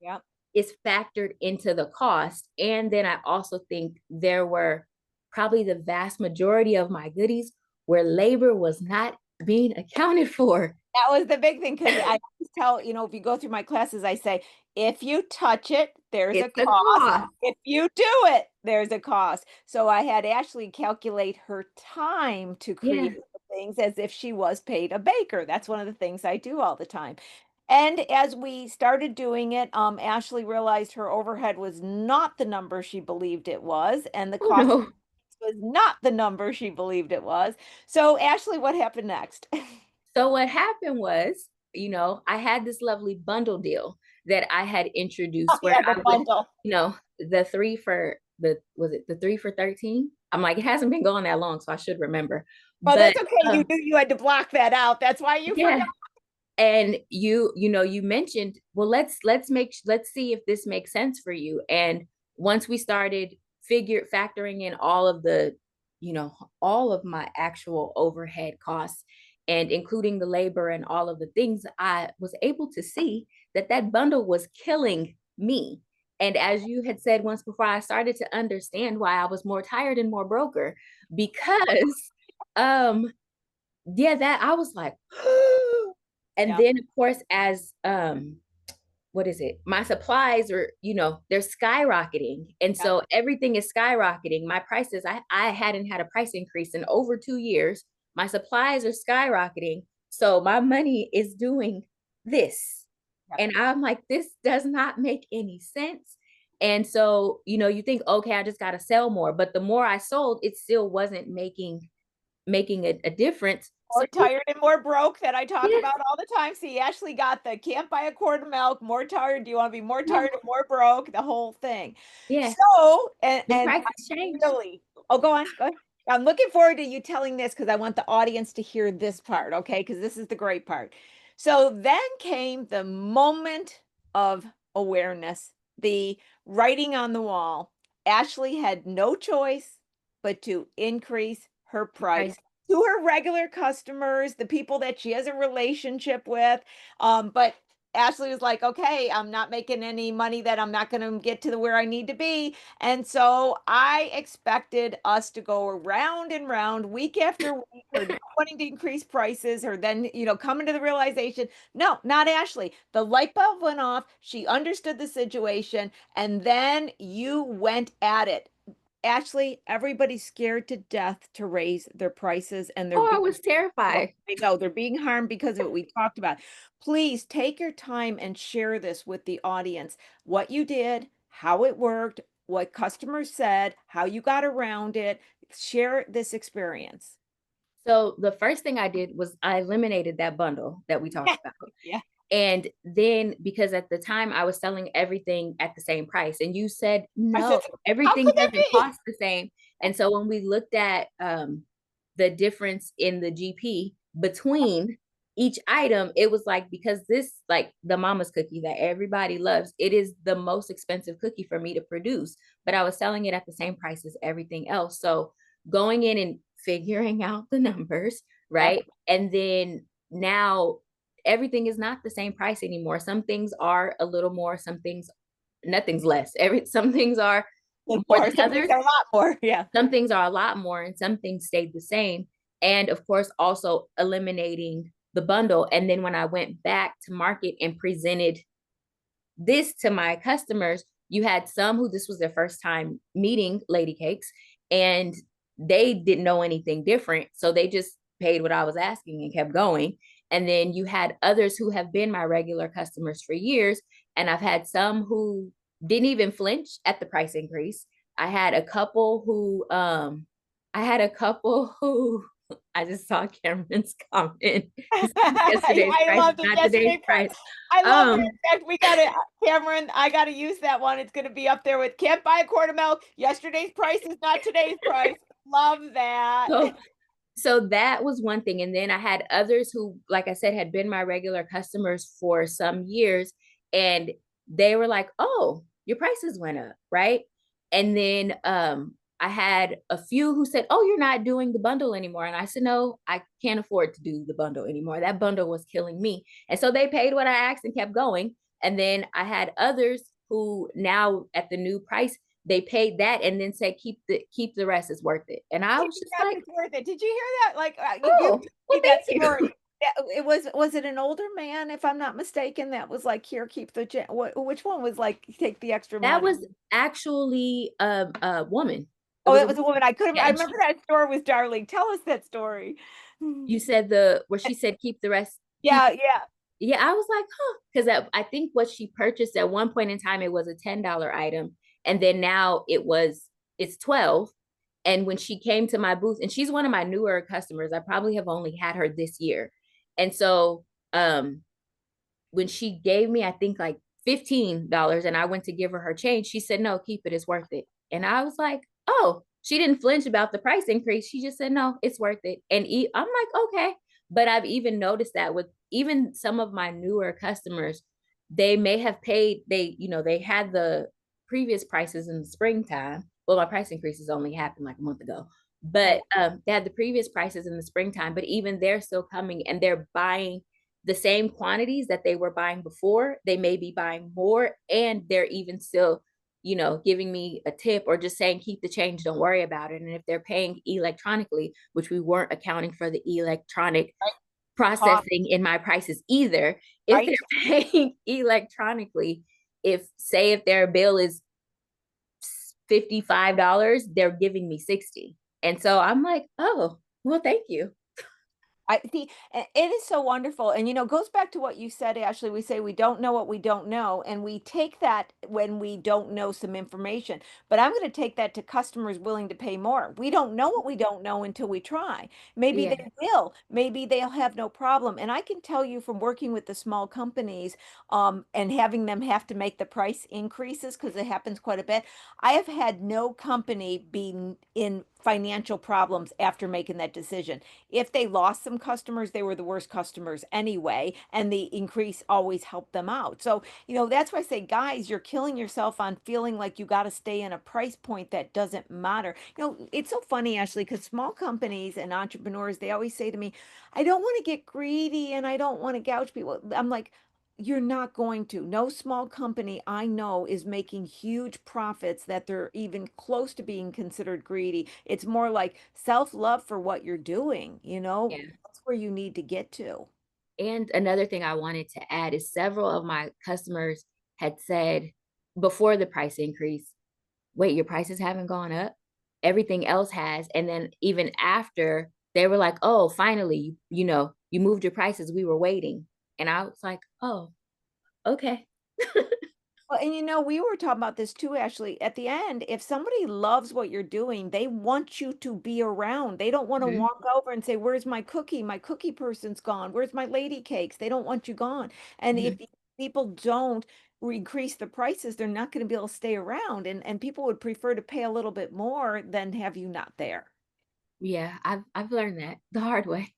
Yep. is factored into the cost. And then I also think there were probably the vast majority of my goodies where labor was not being accounted for. That was the big thing because I always tell, if you go through my classes, I say, if you touch it, there's a It's a cost. cost. If you do it, there's a cost. So I had Ashley calculate her time to Yeah. create the things as if she was paid a baker. That's one of the things I do all the time. And as we started doing it, Ashley realized her overhead was not the number she believed it was, and the Oh cost no. was not the number she believed it was. So, Ashley, what happened next? So what happened was, I had this lovely bundle deal that I had Oh, introduced where yeah, I the would, bundle. the three for was it the 3 for 13? I'm like, it hasn't been going that long, so I should remember. Oh, But that's okay. You knew you had to block that out. That's why you yeah. forgot. And you mentioned, well, let's see if this makes sense for you. And once we started factoring in all of the, all of my actual overhead costs and including the labor and all of the things, I was able to see that that bundle was killing me. And as you had said once before, I started to understand why I was more tired and more broker because yeah, that I was like and Yeah. then of course as what is it? My supplies are, they're skyrocketing. And Yep. so everything is skyrocketing. My prices, I hadn't had a price increase in over 2 years. My supplies are skyrocketing. So my money is doing this. Yep. And I'm like, this does not make any sense. And so, you think, okay, I just got to sell more. But the more I sold, it still wasn't making a difference. So More tired and more broke that I talk yeah, about all the time. See, Ashley got the can't buy a quart of milk, more tired. Do you want to be more yeah, tired and more broke? The whole thing. yeah. So, and The I prices changed. really, oh, go on, go ahead. I'm looking forward to you telling this because I want the audience to hear this part, okay? Because this is the great part. So then came the moment of awareness, the writing on the wall. Ashley had no choice but to increase her The price price. to her regular customers, the people that she has a relationship with. But Ashley was like, okay, I'm not making any money that I'm not going to get to where I need to be. And so I expected us to go around and round week after week, her not wanting to increase prices, her then, coming to the realization, no, not Ashley. The light bulb went off. She understood the situation. And then you went at it. Ashley, everybody's scared to death to raise their prices and they're Oh, I being, was well, terrified. they go, they're being harmed because of what we talked about. Please take your time and share this with the audience. What you did, how it worked, what customers said, how you got around it. Share this experience. So the first thing I did was I eliminated that bundle that we Yeah. talked about. Yeah. And then because at the time I was selling everything at the same price, and you said, I said, no, how everything could that doesn't be? cost the same. And so when we looked at the difference in the GP between each item, it was like, because this, like the mama's cookie that everybody loves, it is the most expensive cookie for me to produce, but I was selling it at the same price as everything else. So going in and figuring out the numbers, Yep. right? And then now everything is not the same price anymore. Some things are a little more, some things, nothing's less. Some things are more More, than some things others. are a lot more. Yeah. Some things are a lot more, and some things stayed the same. And of course, also eliminating the bundle. And then when I went back to market and presented this to my customers, you had some who this was their first time meeting Ladie Kakes, and they didn't know anything different. So they just paid what I was asking and kept going. And then you had others who have been my regular customers for years. And I've had some who didn't even flinch at the price increase. I had a couple who, I just saw Cameron's comment. Yesterday's I price is loved it. not today's Yesterday price. price. I love it. Um, In fact, we got it, Cameron. I got to use that one. It's going to be up there with can't buy a quart of milk. Yesterday's price is not today's price. Love that. so so that was one thing. And then I had others who, like I said, had been my regular customers for some years, and they were like, oh, your prices went up, right? And then I had a few who said, oh, you're not doing the bundle anymore. And I said, no, I can't afford to do the bundle anymore. That bundle was killing me. And so they paid what I asked and kept going. And then I had others who now at the new price, they paid that and then said, keep the rest, is worth it. And I was just Yes, like, it's worth it. Did you hear that? Like you oh, told well, me that thank story. you. It was it an older man, if I'm not mistaken, that was like, here, keep the which one was like, take the extra That money? was actually a woman. It Oh, was that a was a woman. woman. Yeah, I and remember that story was darling. Tell us that story. you said the where she said keep the rest, keep. Yeah, yeah. Yeah, I was like, huh, because I think what she purchased at one point in time, it was a $10 item, and then now it's 12. And when she came to my booth, and she's one of my newer customers, I probably have only had her this year, and so when she gave me, I think like $15, and I went to give her change, she said, no, keep it, it's worth it. And I was like, oh, she didn't flinch about the price increase. She just said, no, it's worth it. And I'm like, okay. But I've even noticed that with even some of my newer customers, they may have paid, they had the previous prices in the springtime. Well, my price increases only happened like a month ago, but Right. they had the previous prices in the springtime, but even they're still coming and they're buying the same quantities that they were buying before. They may be buying more, and they're even still, giving me a tip or just saying, keep the change, don't worry about it. And if they're paying electronically, which we weren't accounting for the electronic processing in my prices either. If Right. they're paying electronically, if their bill is $55, they're giving me 60. And so I'm like, oh, well, thank you. I see, it is so wonderful, and it goes back to what you said, Ashley. We say we don't know what we don't know, and we take that when we don't know some information. But I'm going to take that to customers willing to pay more. We don't know what we don't know until we try. Maybe Yeah. they will, maybe they'll have no problem. And I can tell you from working with the small companies, and having them have to make the price increases because it happens quite a bit. I have had no company be in financial problems after making that decision. If they lost some customers, they were the worst customers anyway, and the increase always helped them out. So, that's why I say, guys, you're killing yourself on feeling like you got to stay in a price point that doesn't matter. It's so funny, Ashley, because small companies and entrepreneurs, they always say to me, I don't want to get greedy and I don't want to gouge people. I'm like, you're not going to. No small company I know is making huge profits that they're even close to being considered greedy. It's more like self-love for what you're doing, Yeah. That's where you need to get to. And another thing I wanted to add is several of my customers had said before the price increase, wait, your prices haven't gone up? Everything else has. And then even after, they were like, oh, finally, you moved your prices. We were waiting. And I was like, oh, okay. Well, and we were talking about this too, Ashley. At the end, if somebody loves what you're doing, they want you to be around. They don't want to Mhm. walk over and say, "Where's my cookie? My cookie person's gone. Where's my Lady Cakes?" They don't want you gone. And if Mhm. people don't increase the prices, they're not going to be able to stay around. And people would prefer to pay a little bit more than have you not there. Yeah, I've learned that the hard way.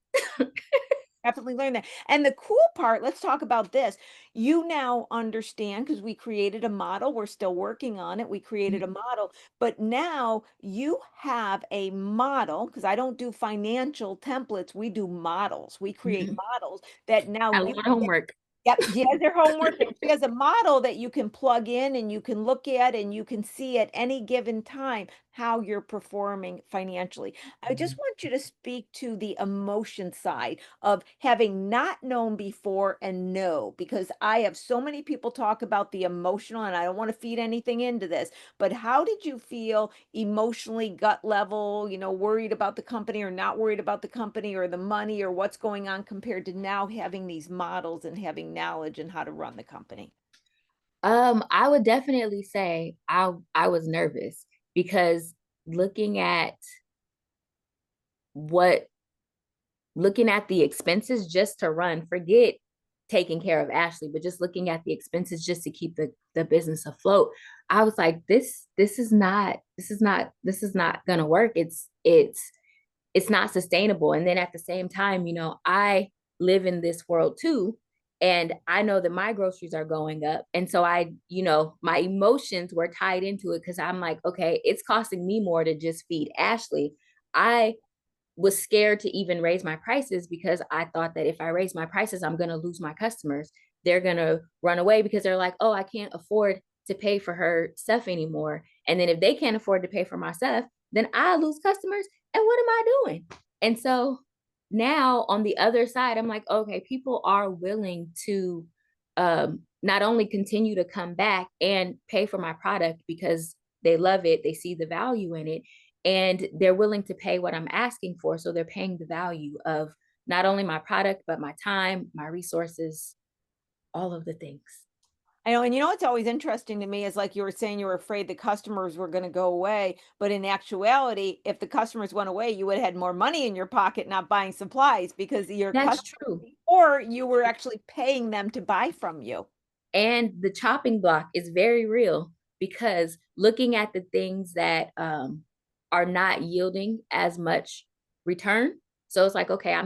Definitely learn that. And the cool part, let's talk about this. You now understand because we created a model. We're still working on it. We created a Mhm. model, but now you have a model because I don't do financial templates. We do models. We create Mhm. models that now A you lot of homework. Yep, she has her homework and she has a model that you can plug in and you can look at and you can see at any given time how you're performing financially. I just want you to speak to the emotion side of having not known before and know, because I have so many people talk about the emotional and I don't want to feed anything into this, but how did you feel emotionally, gut level, worried about the company or not worried about the company or the money or what's going on compared to now having these models and having knowledge and how to run the company? I would definitely say I was nervous because looking at what looking at the expenses just to run, forget taking care of Ashley, but just looking at the expenses just to keep the business afloat. I was like, this is not gonna work. It's not sustainable. And then at the same time, I live in this world too. And I know that my groceries are going up. And so my emotions were tied into it because I'm like, okay, it's costing me more to just feed Ashley. I was scared to even raise my prices because I thought that if I raise my prices, I'm going to lose my customers. They're going to run away because they're like, oh, I can't afford to pay for her stuff anymore. And then if they can't afford to pay for my stuff, then I lose customers. And what am I doing? And so now on the other side, I'm like, okay, people are willing to not only continue to come back and pay for my product because they love it, they see the value in it, and they're willing to pay what I'm asking for. So they're paying the value of not only my product, but my time, my resources, all of the things. I know, and what's always interesting to me is like you were saying, you were afraid the customers were going to go away, but in actuality, if the customers went away, you would have had more money in your pocket not buying supplies because your That's customers, true. or you were actually paying them to buy from you. And the chopping block is very real because looking at the things that are not yielding as much return. So it's like, okay,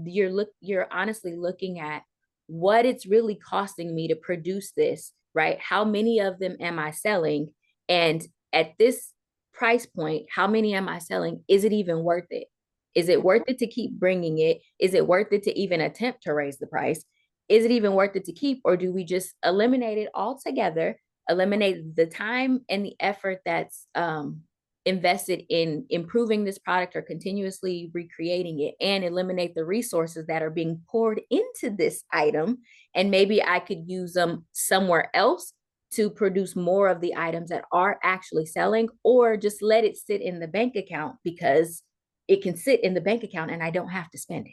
you're honestly looking at what it's really costing me to produce this, right? How many of them am I selling? And at this price point, how many am I selling? Is it even worth it? Is it worth it to keep bringing it? Is it worth it to even attempt to raise the price? Is it even worth it to keep, or do we just eliminate it altogether, eliminate the time and the effort that's invested in improving this product or continuously recreating it and eliminate the resources that are being poured into this item. And maybe I could use them somewhere else to produce more of the items that are actually selling, or just let it sit in the bank account because it can sit in the bank account and I don't have to spend it.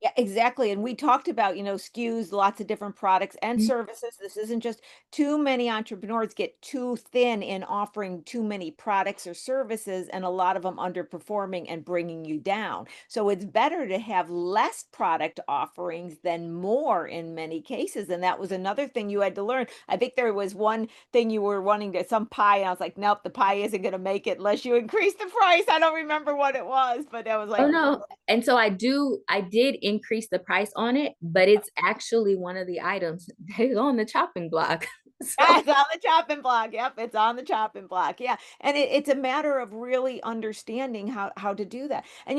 Yeah, exactly. And we talked about, SKUs, lots of different products and services. This isn't just too many entrepreneurs get too thin in offering too many products or services, and a lot of them underperforming and bringing you down. So it's better to have less product offerings than more in many cases. And that was another thing you had to learn. I think there was one thing you were wanting to, some pie, and I was like, nope, the pie isn't going to make it unless you increase the price. I don't remember what it was, but I was Oh like, no. And so I did increase the price on it, but it's actually one of the items that is on the chopping block. yeah, So it's on the chopping block. Yep, it's on the chopping block. Yeah, and it's a matter of really understanding how to do that. And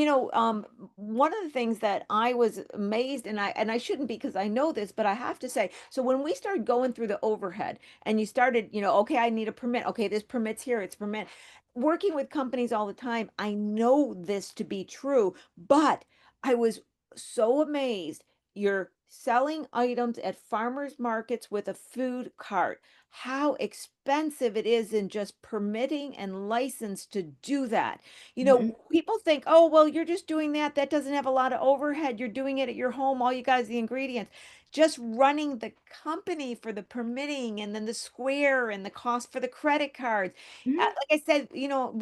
one of the things that I was amazed, and I shouldn't be because I know this, but I have to say, so when we started going through the overhead, and you started, okay, I need a permit. Okay, this permit's here. It's permit. Working with companies all the time, I know this to be true, but I was so amazed. You're selling items at farmers markets with a food cart, how expensive it is in just permitting and license to do that. mhm. People think, oh, well, you're just doing that. That doesn't have a lot of overhead. You're doing it at your home. All you got is the ingredients. Just running the company for the permitting and then the square and the cost for the credit cards. Mhm. Like I said,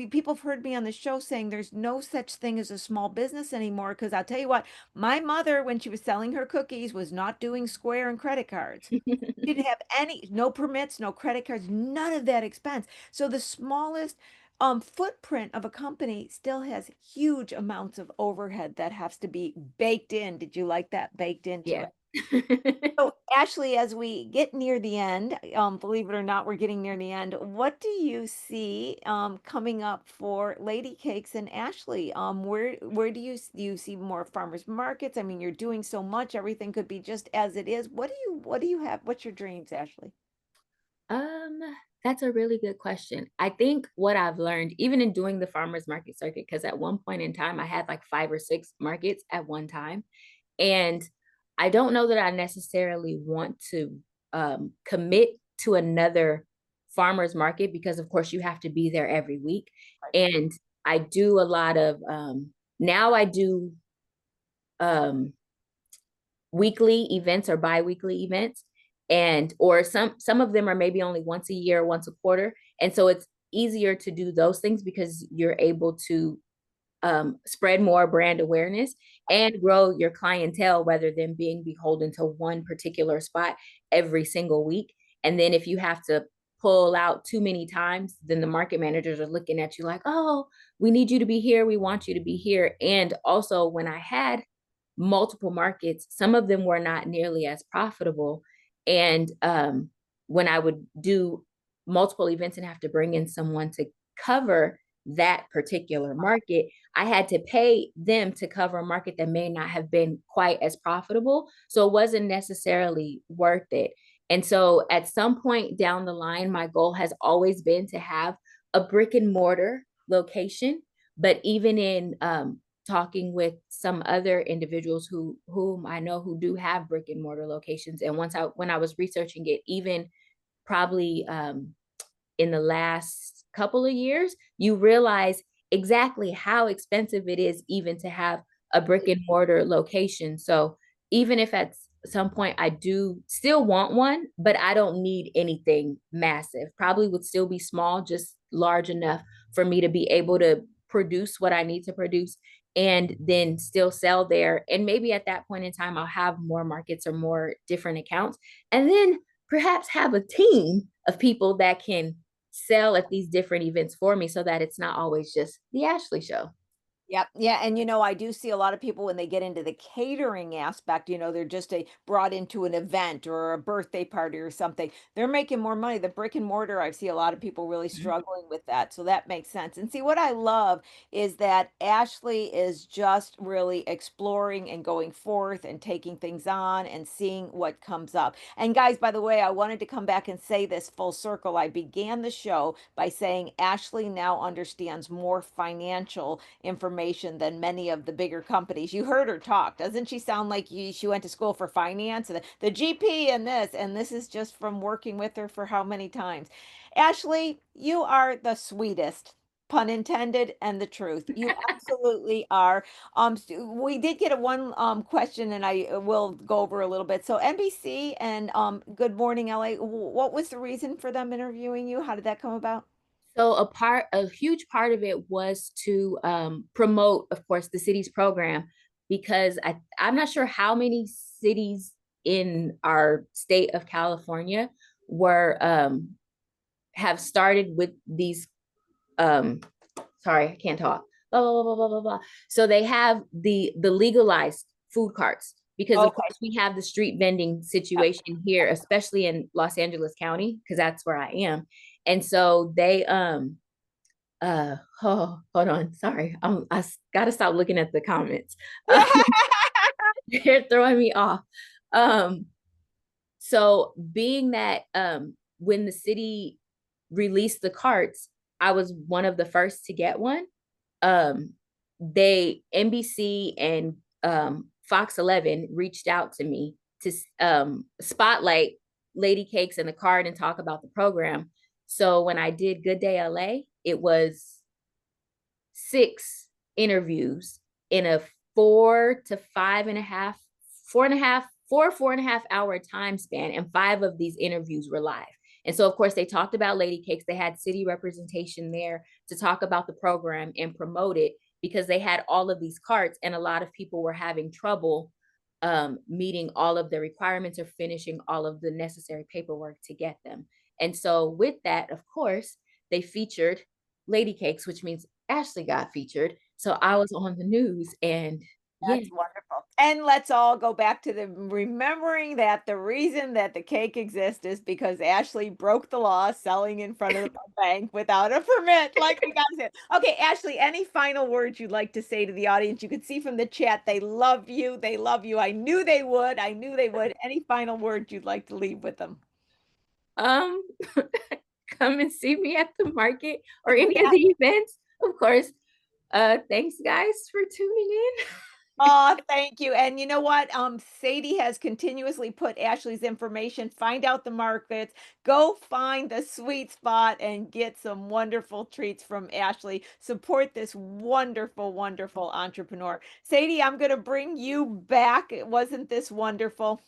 people have heard me on the show saying there's no such thing as a small business anymore. Because I'll tell you what, my mother, when she was selling her cookies, was not doing square and credit cards. Didn't have no permits, no credit cards, none of that expense. So the smallest footprint of a company still has huge amounts of overhead that has to be baked in. Did you like that? Baked into Yeah. it. So, Ashley, as we get near the end, believe it or not, we're getting near the end. What do you see coming up for Lady Cakes and Ashley? Where do you see more farmers markets? I mean, you're doing so much, everything could be just as it is. What do you have? What's your dreams, Ashley? Um, that's a really good question. I think what I've learned, even in doing the farmers market circuit, because at one point in time I had like 5 or 6 markets at one time. And I don't know that I necessarily want to commit to another farmers market because, of course, you have to be there every week. And I do a lot of now I do um, weekly events or bi-weekly events, and or some of them are maybe only once a year, once a quarter. And so it's easier to do those things because you're able to spread more brand awareness and grow your clientele rather than being beholden to one particular spot every single week. And then if you have to pull out too many times, then the market managers are looking at you like, oh, we need you to be here. We want you to be here. And also, when I had multiple markets, some of them were not nearly as profitable. And when I would do multiple events and have to bring in someone to cover that particular market, I had to pay them to cover a market that may not have been quite as profitable. So it wasn't necessarily worth it. And so at some point down the line, my goal has always been to have a brick and mortar location. But even in talking with some other individuals whom I know who do have brick and mortar locations, and when I was researching it, even probably in the last couple of years, you realize exactly how expensive it is even to have a brick and mortar location. So even if at some point I do still want one, but I don't need anything massive, probably would still be small, just large enough for me to be able to produce what I need to produce and then still sell there. And maybe at that point in time, I'll have more markets or more different accounts, and then perhaps have a team of people that can sell at these different events for me so that it's not always just the Ashley show. Yep. Yeah. And I do see a lot of people when they get into the catering aspect, they're just brought into an event or a birthday party or something. They're making more money. The brick and mortar, I see a lot of people really Mhm. struggling with that. So that makes sense. And see, what I love is that Ashley is just really exploring and going forth and taking things on and seeing what comes up. And guys, by the way, I wanted to come back and say this full circle. I began the show by saying Ashley now understands more financial information than many of the bigger companies. You heard her talk. Doesn't she sound like she went to school for finance and the GP and this is just from working with her for how many times? Ashley, you are the sweetest. Pun intended, and the truth. You absolutely are. We did get a one question, and I will go over a little bit. So NBC and Good Morning LA. What was the reason for them interviewing you? How did that come about? So a huge part of it was to promote, of course, the city's program, because I'm not sure how many cities in our state of California were have started with these um sorry, I can't talk. Blah blah blah blah blah blah. So they have the legalized food carts because of Okay. course we have the street vending situation here, especially in Los Angeles County, because that's where I am. And so they oh, hold on, sorry. Gotta stop looking at the comments. They're throwing me off. Um so being that when the city released the carts, I was one of the first to get one. um they NBC and Fox 11 reached out to me to spotlight Ladie Kakes in the card and talk about the program. So when I did Good Day LA, it was 6 interviews in a 4.5 hour time span, and 5 of these interviews were live. And so, of course, they talked about Ladie Kakes. They had city representation there to talk about the program and promote it because they had all of these carts, and a lot of people were having trouble meeting all of the requirements or finishing all of the necessary paperwork to get them. And so, with that, of course, they featured Ladie Kakes, which means Ashley got featured. So I was on the news, and yeah. That's wonderful. And let's all go back to the remembering that the reason that the cake exists is because Ashley broke the law selling in front of the bank without a permit. Like we got to say. Okay, Ashley, any final words you'd like to say to the audience? You could see from the chat they love you. They love you. I knew they would. I knew they would. Any final words you'd like to leave with them? Um, come and see me at the market or any of Yeah. the events. Of course. Thanks guys for tuning in. Oh, thank you. And you know what? Sadie has continuously put Ashley's information. Find out the markets. Go find the sweet spot and get some wonderful treats from Ashley. Support this wonderful, wonderful entrepreneur. Sadie, I'm going to bring you back. Wasn't this wonderful?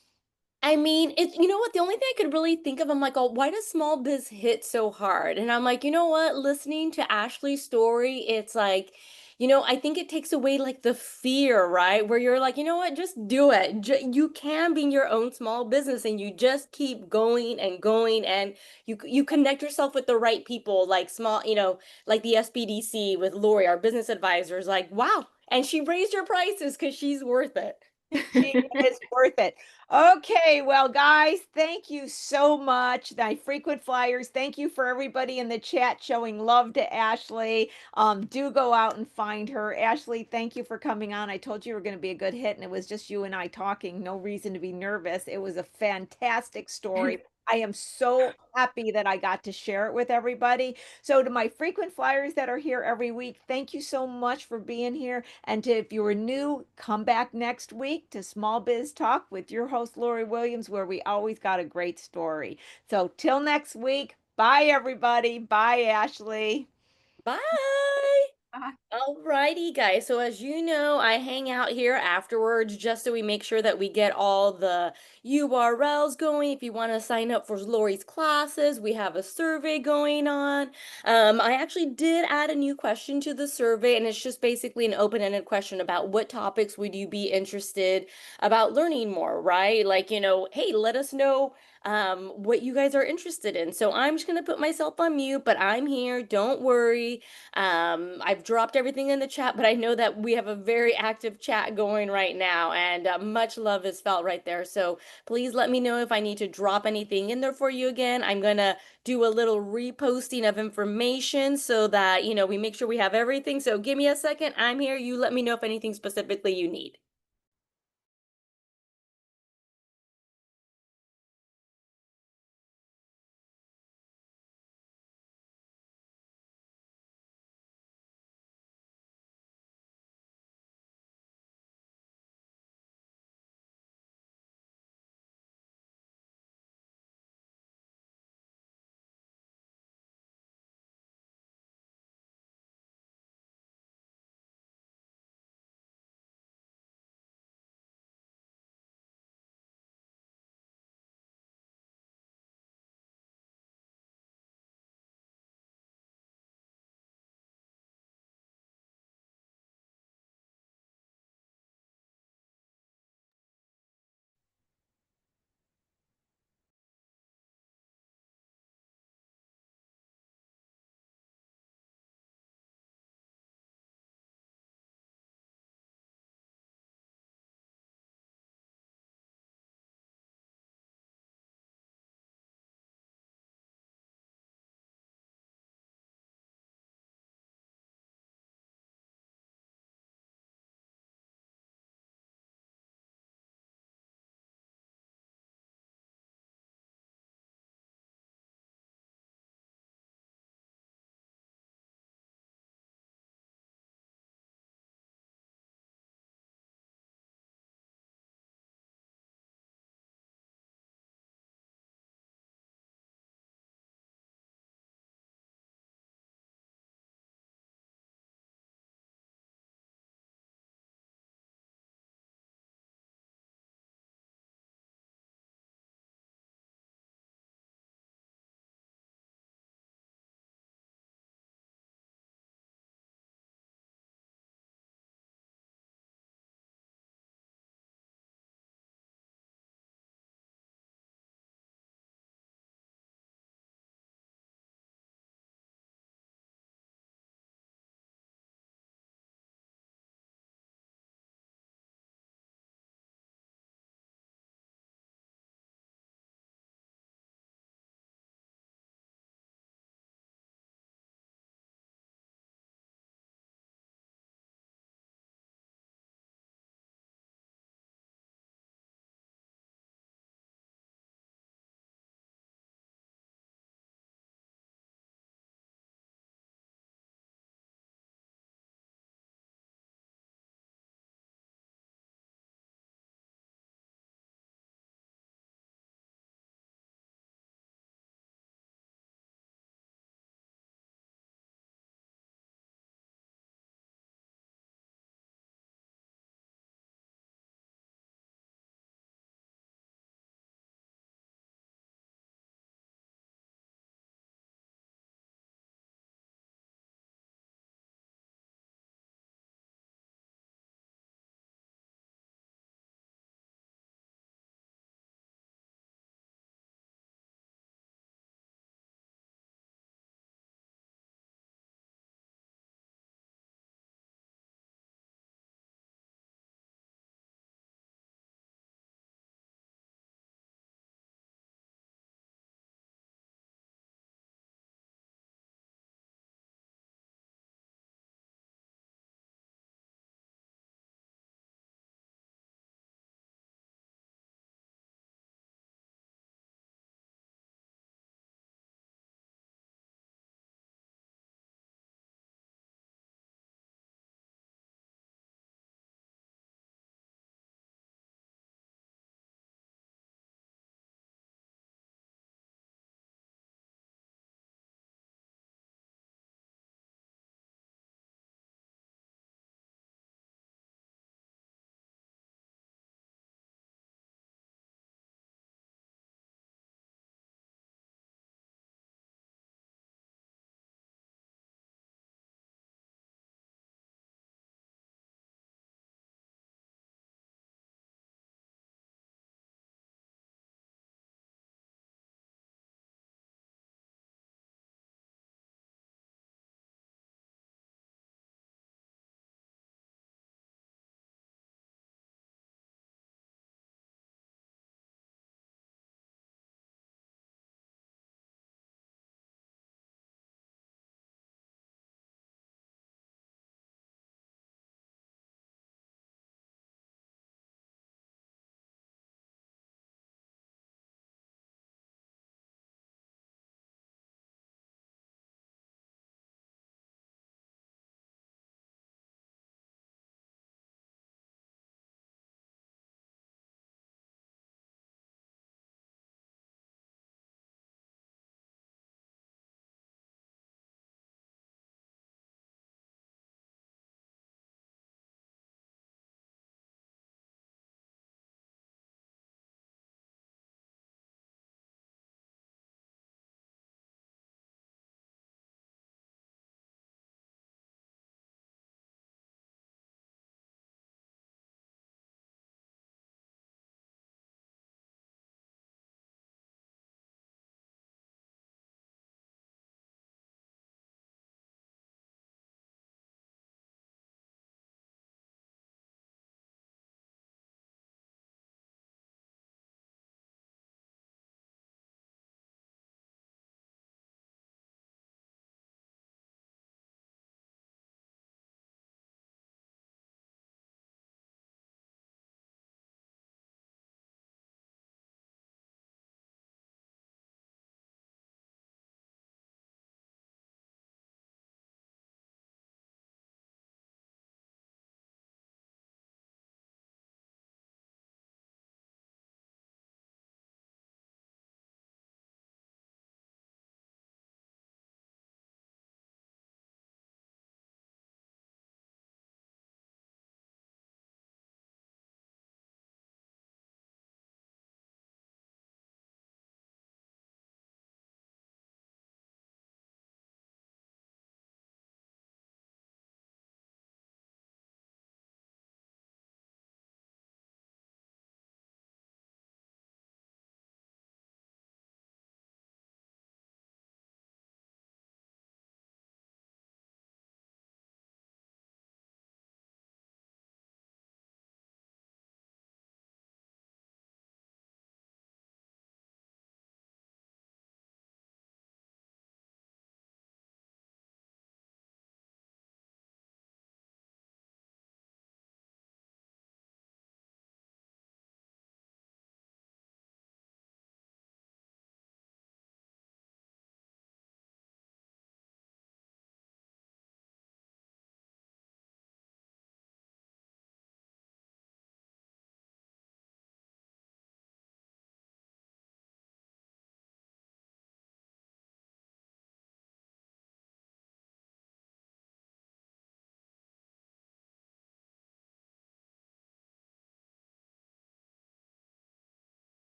I mean, it's you know what? The only thing I could really think of, I'm like, oh, why does small biz hit so hard? And I'm like, you know what? Listening to Ashley's story, it's like, I think it takes away like the fear, right? Where you're like, you know what? Just do it. You can be your own small business, and you just keep going and going, and you connect yourself with the right people, like small, like the SBDC with Lori, our business advisors. Like, wow, and she raised her prices because she's worth it. She is worth it. Okay, well, guys, thank you so much. My frequent flyers, thank you for everybody in the chat showing love to Ashley. Do go out and find her. Ashley, thank you for coming on. I told you were going to be a good hit, and it was just you and I talking. No reason to be nervous. It was a fantastic story. I am so happy that I got to share it with everybody. So, to my frequent flyers that are here every week, thank you so much for being here. And if you are new, come back next week to Small Biz Talk with your host, Lori Williams, where we always got a great story. So till next week, bye, everybody. Bye, Ashley. Bye. Bye. Alrighty, guys. So as you know, I hang out here afterwards just so we make sure that we get all the URLs going. If you want to sign up for Lori's classes, we have a survey going on. I actually did add a new question to the survey, and it's just basically an open-ended question about what topics would you be interested about learning more, right? Like, hey, let us know what you guys are interested in. So I'm just going to put myself on mute, but I'm here. Don't worry. I've dropped everything in the chat, but I know that we have a very active chat going right now, and much love is felt right there. So please let me know if I need to drop anything in there for you again. I'm going to do a little reposting of information so that, we make sure we have everything. So give me a second. I'm here. You let me know if anything specifically you need.